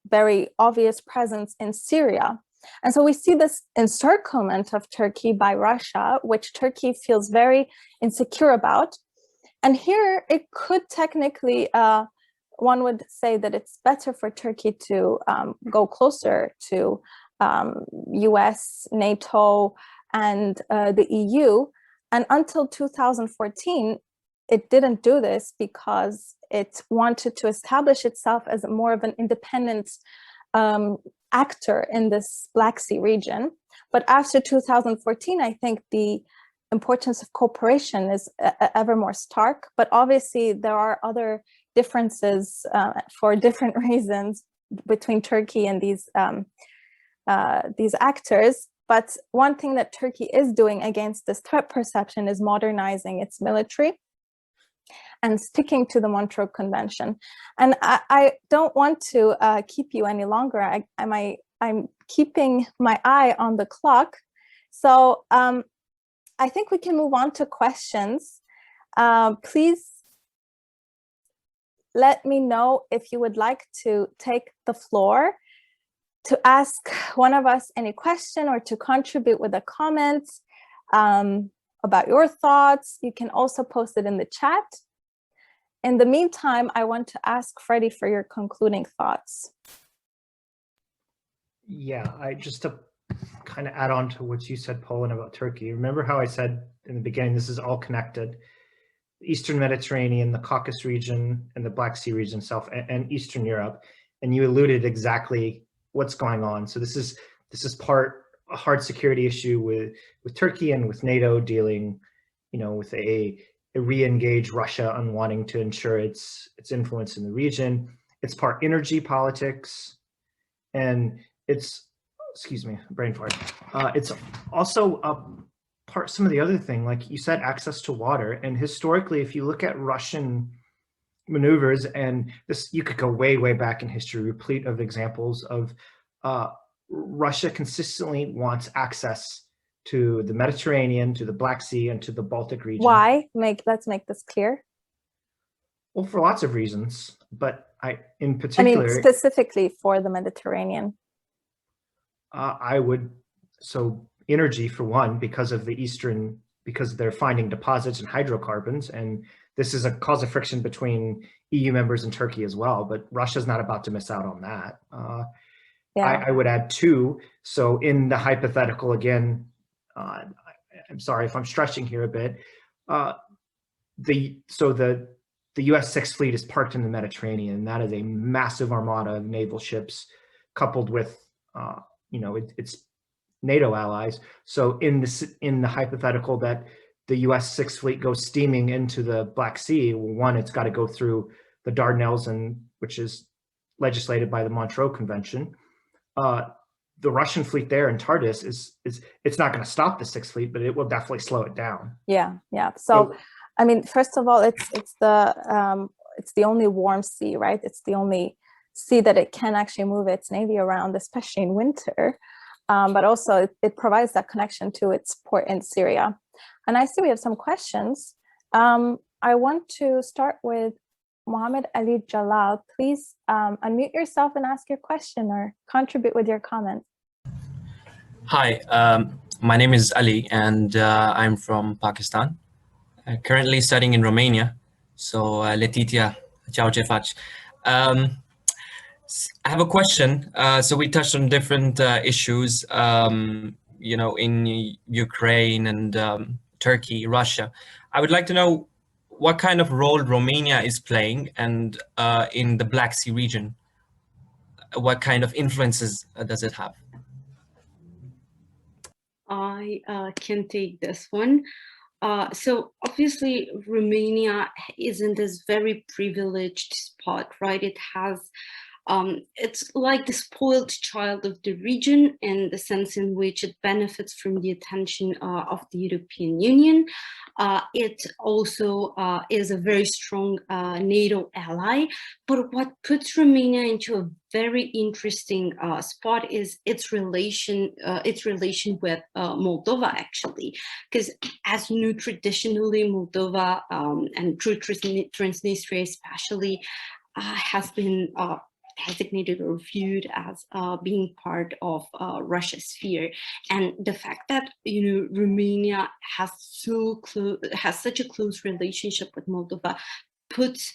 very obvious presence in Syria. And so we see this encirclement of Turkey by Russia, which Turkey feels very insecure about. And here it could technically, one would say that it's better for Turkey to go closer to US, NATO, and the EU. And until 2014, it didn't do this because it wanted to establish itself as more of an independent actor in this Black Sea region. But after 2014, I think the importance of cooperation is ever more stark. But obviously, there are other differences for different reasons between Turkey and these actors. But one thing that Turkey is doing against this threat perception is modernizing its military and sticking to the Montreux Convention. And I don't want to keep you any longer. I'm keeping my eye on the clock. So I think we can move on to questions. Please let me know if you would like to take the floor to ask one of us any question or to contribute with a comment about your thoughts. You can also post it in the chat. In the meantime, I want to ask Freddie for your concluding thoughts. Yeah, just to kind of add on to what you said, Poland, about Turkey. Remember how I said in the beginning, this is all connected. The Eastern Mediterranean, the Caucasus region, and the Black Sea region, and Eastern Europe. And you alluded exactly what's going on. So this is a hard security issue with Turkey and with NATO dealing, with a re-engage Russia on wanting to ensure its influence in the region. It's part energy politics, and it's, excuse me, brain fart. It's also part some of the other thing, like you said, access to water. And historically, if you look at Russian maneuvers, and this, you could go way back in history, replete of examples of Russia consistently wants access to the Mediterranean, to the Black Sea, and to the Baltic region. Why? Let's make this clear. Well, for lots of reasons, but in particular, I mean, specifically for the Mediterranean. So energy for one, because they're finding deposits and hydrocarbons, and this is a cause of friction between EU members and Turkey as well, but Russia's not about to miss out on that. I would add two. So in the hypothetical, again, I'm sorry if I'm stretching here a bit. The U.S. Sixth Fleet is parked in the Mediterranean. That is a massive armada of naval ships, coupled with its NATO allies. So in the hypothetical that the U.S. Sixth Fleet goes steaming into the Black Sea, one, it's got to go through the Dardanelles, which is legislated by the Montreux Convention. The Russian fleet there in Tartus it's not going to stop the Sixth Fleet, but it will definitely slow it down. Yeah. So, I mean, first of all, it's the only warm sea, right? It's the only sea that it can actually move its navy around, especially in winter. But also it provides that connection to its port in Syria. And I see we have some questions. I want to start with Mohammed Ali Jalal. Please unmute yourself and ask your question or contribute with your comment. Hi, my name is Ali, and I'm from Pakistan. Currently studying in Romania. So Letitia, ciao ce faci. I have a question. So we touched on different issues, in Ukraine and Turkey, Russia. I would like to know what kind of role Romania is playing and in the Black Sea region. What kind of influences does it have? I can take this one. So obviously Romania is in this very privileged spot, right? It has, it's like the spoiled child of the region in the sense in which it benefits from the attention of the European Union. It also is a very strong NATO ally, but what puts Romania into a very interesting spot is its relation with Moldova, actually, because as you know, traditionally Moldova and Transnistria especially has been designated or viewed as being part of Russia's sphere, and the fact that Romania has such a close relationship with Moldova puts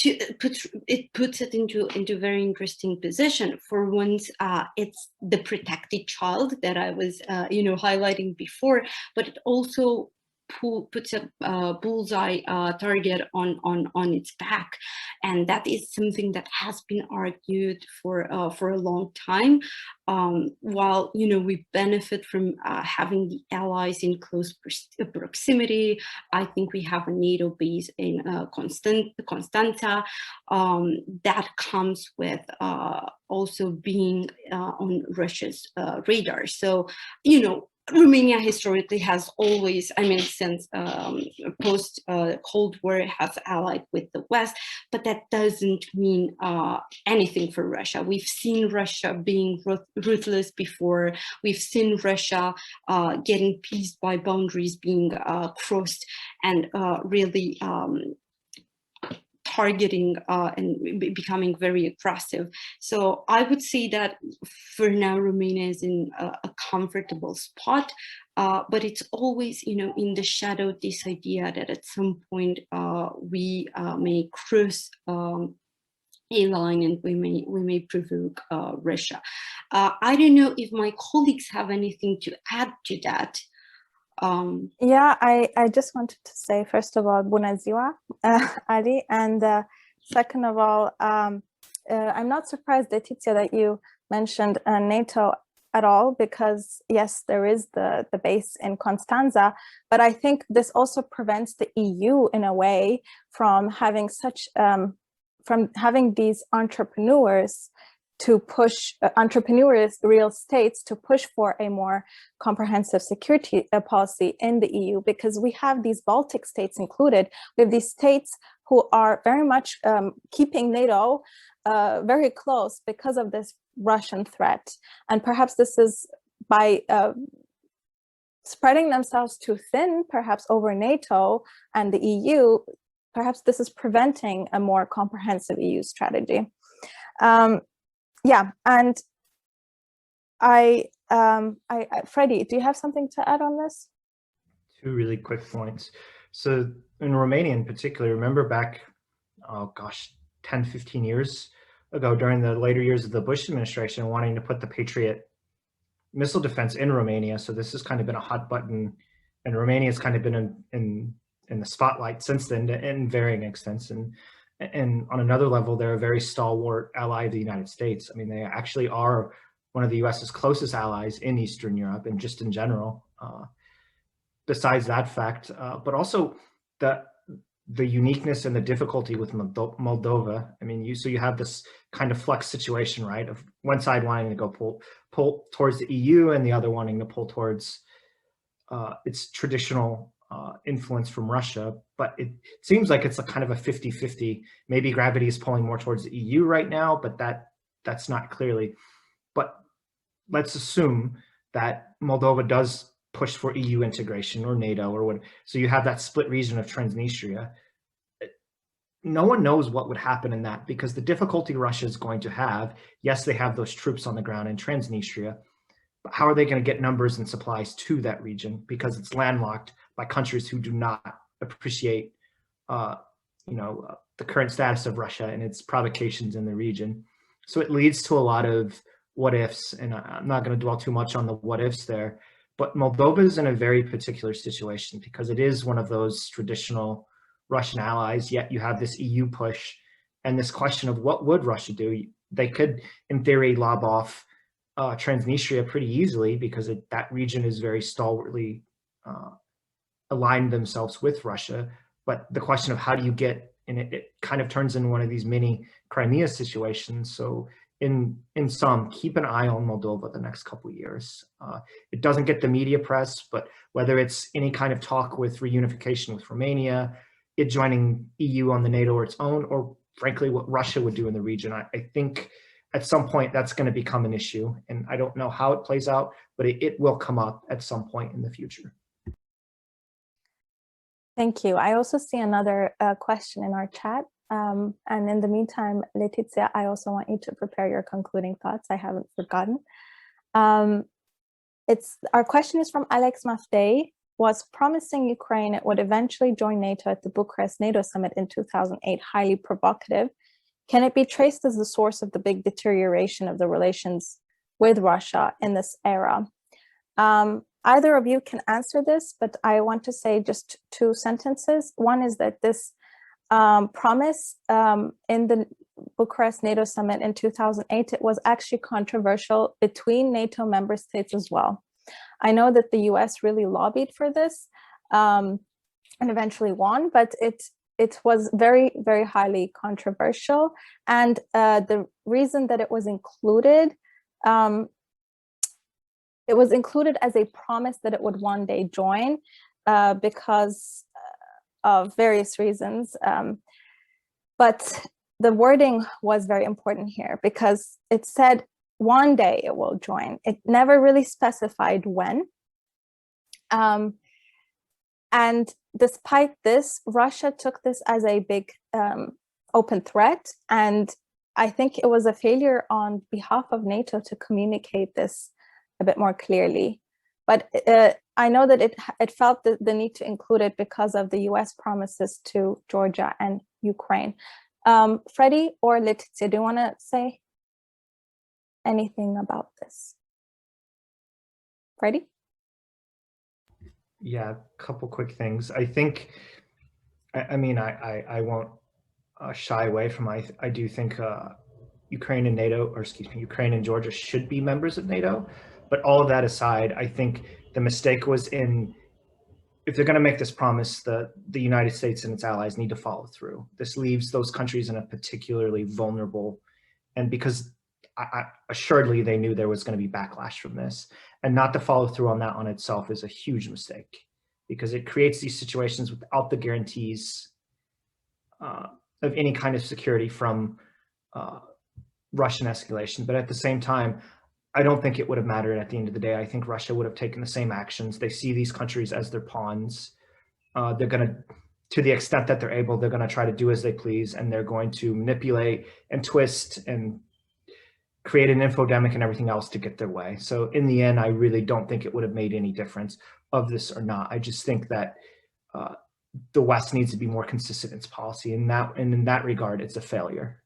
it into a very interesting position. For once, it's the protected child that I was highlighting before, but it also puts a bullseye target on its back, and that is something that has been argued for a long time. While we benefit from having the allies in close proximity, I think we have a NATO base in Constanța that comes with also being on Russia's radar. So, Romania historically has always, since post Cold War, has allied with the West, but that doesn't mean anything for Russia. We've seen Russia being ruthless before. We've seen Russia getting peace by boundaries being crossed, and really targeting and becoming very aggressive. So I would say that for now, Romania is in a comfortable spot, but it's always, in the shadow, this idea that at some point we may cross a line and we may provoke Russia. I don't know if my colleagues have anything to add to that. Yeah, I just wanted to say, first of all, bună ziua, Ali, and second of all, I'm not surprised, Letitia, that you mentioned NATO at all, because yes, there is the base in Constanța, but I think this also prevents the EU in a way from having from having these entrepreneurs to push real states to push for a more comprehensive security policy in the EU, because we have these Baltic states included. We have these states who are very much keeping NATO very close because of this Russian threat. And perhaps this is by spreading themselves too thin, perhaps over NATO and the EU, perhaps this is preventing a more comprehensive EU strategy. Yeah, and Freddie, do you have something to add on this? Two really quick points. So in Romania in particular, remember back, oh gosh, 10, 15 years ago, during the later years of the Bush administration, wanting to put the Patriot missile defense in Romania. So this has kind of been a hot button, and Romania has kind of been in the spotlight since then in varying extents. And on another level, they're a very stalwart ally of the United States. I mean, they actually are one of the US's closest allies in Eastern Europe and just in general. Besides that fact, but also the uniqueness and the difficulty with Moldova. I mean, so you have this kind of flux situation, right? Of one side wanting to go pull towards the EU and the other wanting to pull towards its traditional influence from Russia, but it seems like it's a kind of a 50-50. Maybe gravity is pulling more towards the EU right now, but that's not clearly. But let's assume that Moldova does push for EU integration or NATO or what. So you have that split region of Transnistria. No one knows what would happen in that, because the difficulty Russia is going to have, yes, they have those troops on the ground in Transnistria, but how are they going to get numbers and supplies to that region, because it's landlocked by countries who do not appreciate, the current status of Russia and its provocations in the region. So it leads to a lot of what ifs, and I'm not going to dwell too much on the what ifs there, but Moldova is in a very particular situation because it is one of those traditional Russian allies, yet you have this EU push and this question of what would Russia do? They could, in theory, lob off Transnistria pretty easily, because that region is very stalwartly aligned themselves with Russia. But the question of how do you get, and it kind of turns into one of these mini Crimea situations. So in sum, keep an eye on Moldova the next couple of years. It doesn't get the media press, but whether it's any kind of talk with reunification with Romania, it joining EU on the NATO or its own, or frankly, what Russia would do in the region, I think at some point that's going to become an issue. And I don't know how it plays out, but it will come up at some point in the future. Thank you. I also see another question in our chat. And in the meantime, Letitia, I also want you to prepare your concluding thoughts. I haven't forgotten. Our question is from Alex Maftei. Was promising Ukraine it would eventually join NATO at the Bucharest NATO summit in 2008 highly provocative? Can it be traced as the source of the big deterioration of the relations with Russia in this era? Either of you can answer this, but I want to say just 2 sentences. One is that this promise in the Bucharest NATO summit in 2008, it was actually controversial between NATO member states as well. I know that the US really lobbied for this and eventually won, but it was very, very highly controversial. And the reason that it was included as a promise that it would one day join because of various reasons. But the wording was very important here because it said one day it will join. It never really specified when. And despite this, Russia took this as a big open threat. And I think it was a failure on behalf of NATO to communicate this a bit more clearly. But I know that it felt the need to include it because of the US promises to Georgia and Ukraine. Freddie or Letitia, do you want to say anything about this? Freddie? Yeah, a couple quick things. I think, I mean, I won't shy away from, I do think Ukraine and NATO, or excuse me, Ukraine and Georgia should be members of NATO. But all of that aside, I think the mistake was in, if they're going to make this promise, the United States and its allies need to follow through. This leaves those countries in a particularly vulnerable, and because assuredly they knew there was going to be backlash from this, and not to follow through on that on itself is a huge mistake, because it creates these situations without the guarantees of any kind of security from Russian escalation. But at the same time, I don't think it would have mattered at the end of the day. I think Russia would have taken the same actions. They see these countries as their pawns. They're going to the extent that they're able, they're going to try to do as they please, and they're going to manipulate and twist and create an infodemic and everything else to get their way. So in the end, I really don't think it would have made any difference of this or not. I just think that the West needs to be more consistent in its policy, and in that regard, it's a failure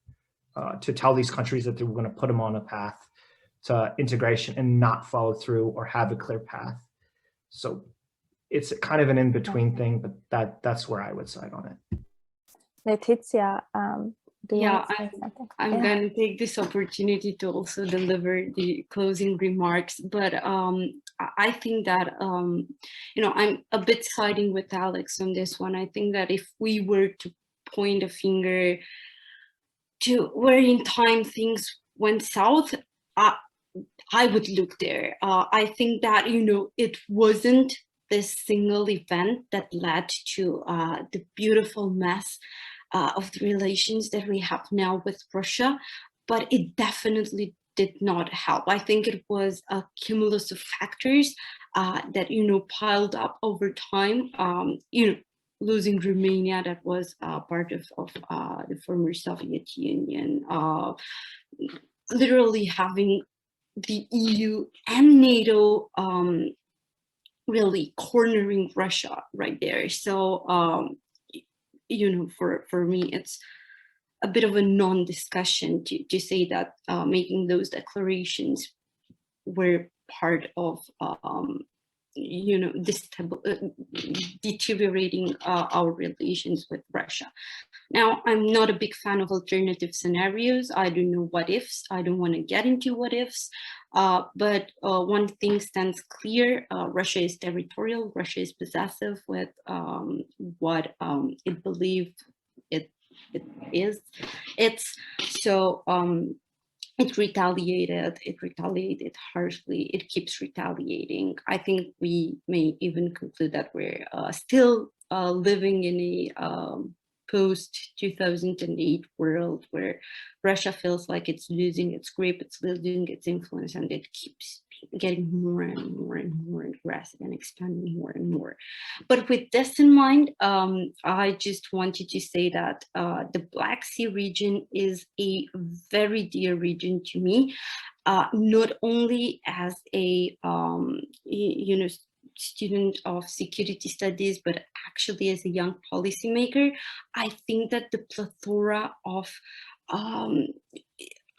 to tell these countries that they're going to put them on a path to integration and not follow through or have a clear path. So it's kind of an in-between thing, but that's where I would side on it. Letitia, do you Yeah, want to say something? I'm going to take this opportunity to also deliver the closing remarks, but I think that, you know, I'm a bit siding with Alex on this one. I think that if we were to point a finger to where in time things went south, I would look there. I think that, you know, it wasn't this single event that led to the beautiful mess of the relations that we have now with Russia, but it definitely did not help. I think it was a cumulus of factors that, you know, piled up over time. You know, losing Romania, that was part of the former Soviet Union, literally having the EU and NATO really cornering Russia right there. So, you know, for me, it's a bit of a non-discussion to say that making those declarations were part of, you know, deteriorating our relations with Russia. Now, I'm not a big fan of alternative scenarios. I don't know what ifs. I don't want to get into what ifs. But one thing stands clear: Russia is territorial. Russia is possessive with what it believes it is. It retaliated harshly. It keeps retaliating. I think we may even conclude that we're still living in a post-2008 world where Russia feels like it's losing its grip, it's losing its influence, and it keeps getting more and more and more aggressive and expanding more and more. But with this in mind, I just wanted to say that the Black Sea region is a very dear region to me, not only as a you know, student of security studies, but actually as a young policymaker. I think that the plethora of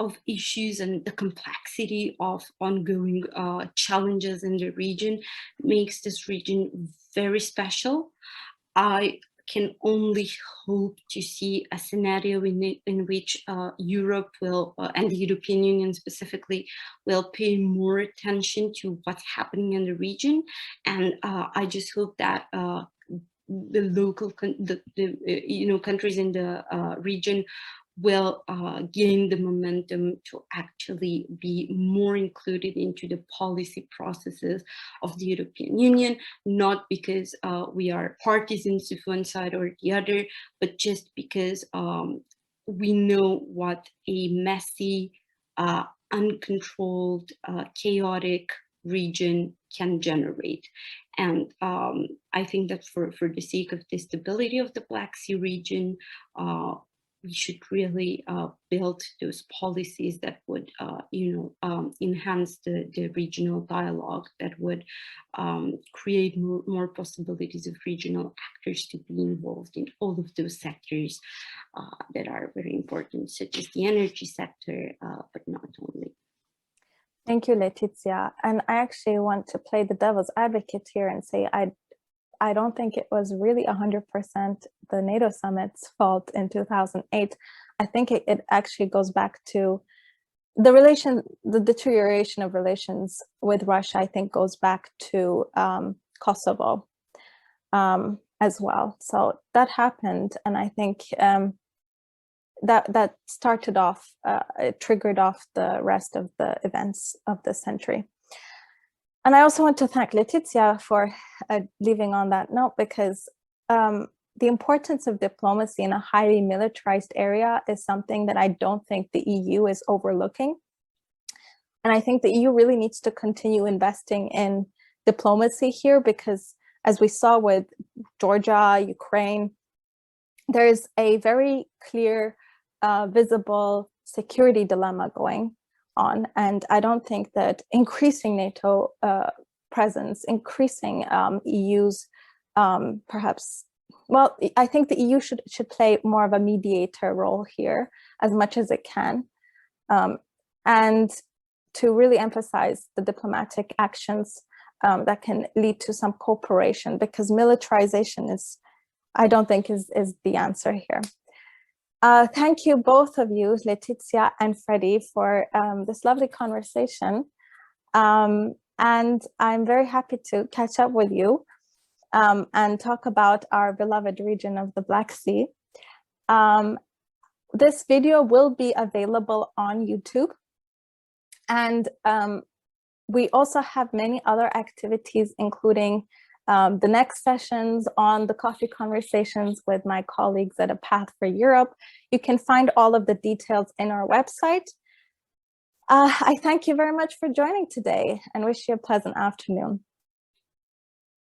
of issues and the complexity of ongoing challenges in the region makes this region very special. I can only hope to see a scenario in which Europe will, and the European Union specifically, will pay more attention to what's happening in the region. And I just hope that the local, countries in the region will gain the momentum to actually be more included into the policy processes of the European Union, not because we are partisans of one side or the other, but just because we know what a messy, uncontrolled, chaotic region can generate. And I think that for the sake of the stability of the Black Sea region, we should really build those policies that would, enhance the regional dialogue, that would create more possibilities of regional actors to be involved in all of those sectors that are very important, such as the energy sector, but not only. Thank you, Letitia. And I actually want to play the devil's advocate here and say I don't think it was really 100% the NATO summit's fault in 2008. I think it actually goes back to the deterioration of relations with Russia, I think goes back to Kosovo as well. So that happened. And I think that started off, it triggered off the rest of the events of the century. And I also want to thank Letitia for leaving on that note, because the importance of diplomacy in a highly militarized area is something that I don't think the EU is overlooking. And I think the EU really needs to continue investing in diplomacy here, because as we saw with Georgia, Ukraine, there's a very clear, visible security dilemma going on. And I don't think that increasing NATO presence, increasing EU's perhaps, well, I think the EU should play more of a mediator role here as much as it can. And to really emphasize the diplomatic actions that can lead to some cooperation, because militarization is, I don't think is the answer here. Thank you, both of you, Letitia and Freddie, for this lovely conversation. And I'm very happy to catch up with you and talk about our beloved region of the Black Sea. This video will be available on YouTube. And we also have many other activities, including the next sessions on the coffee conversations with my colleagues at A Path for Europe. You can find all of the details in our website. I thank you very much for joining today and wish you a pleasant afternoon.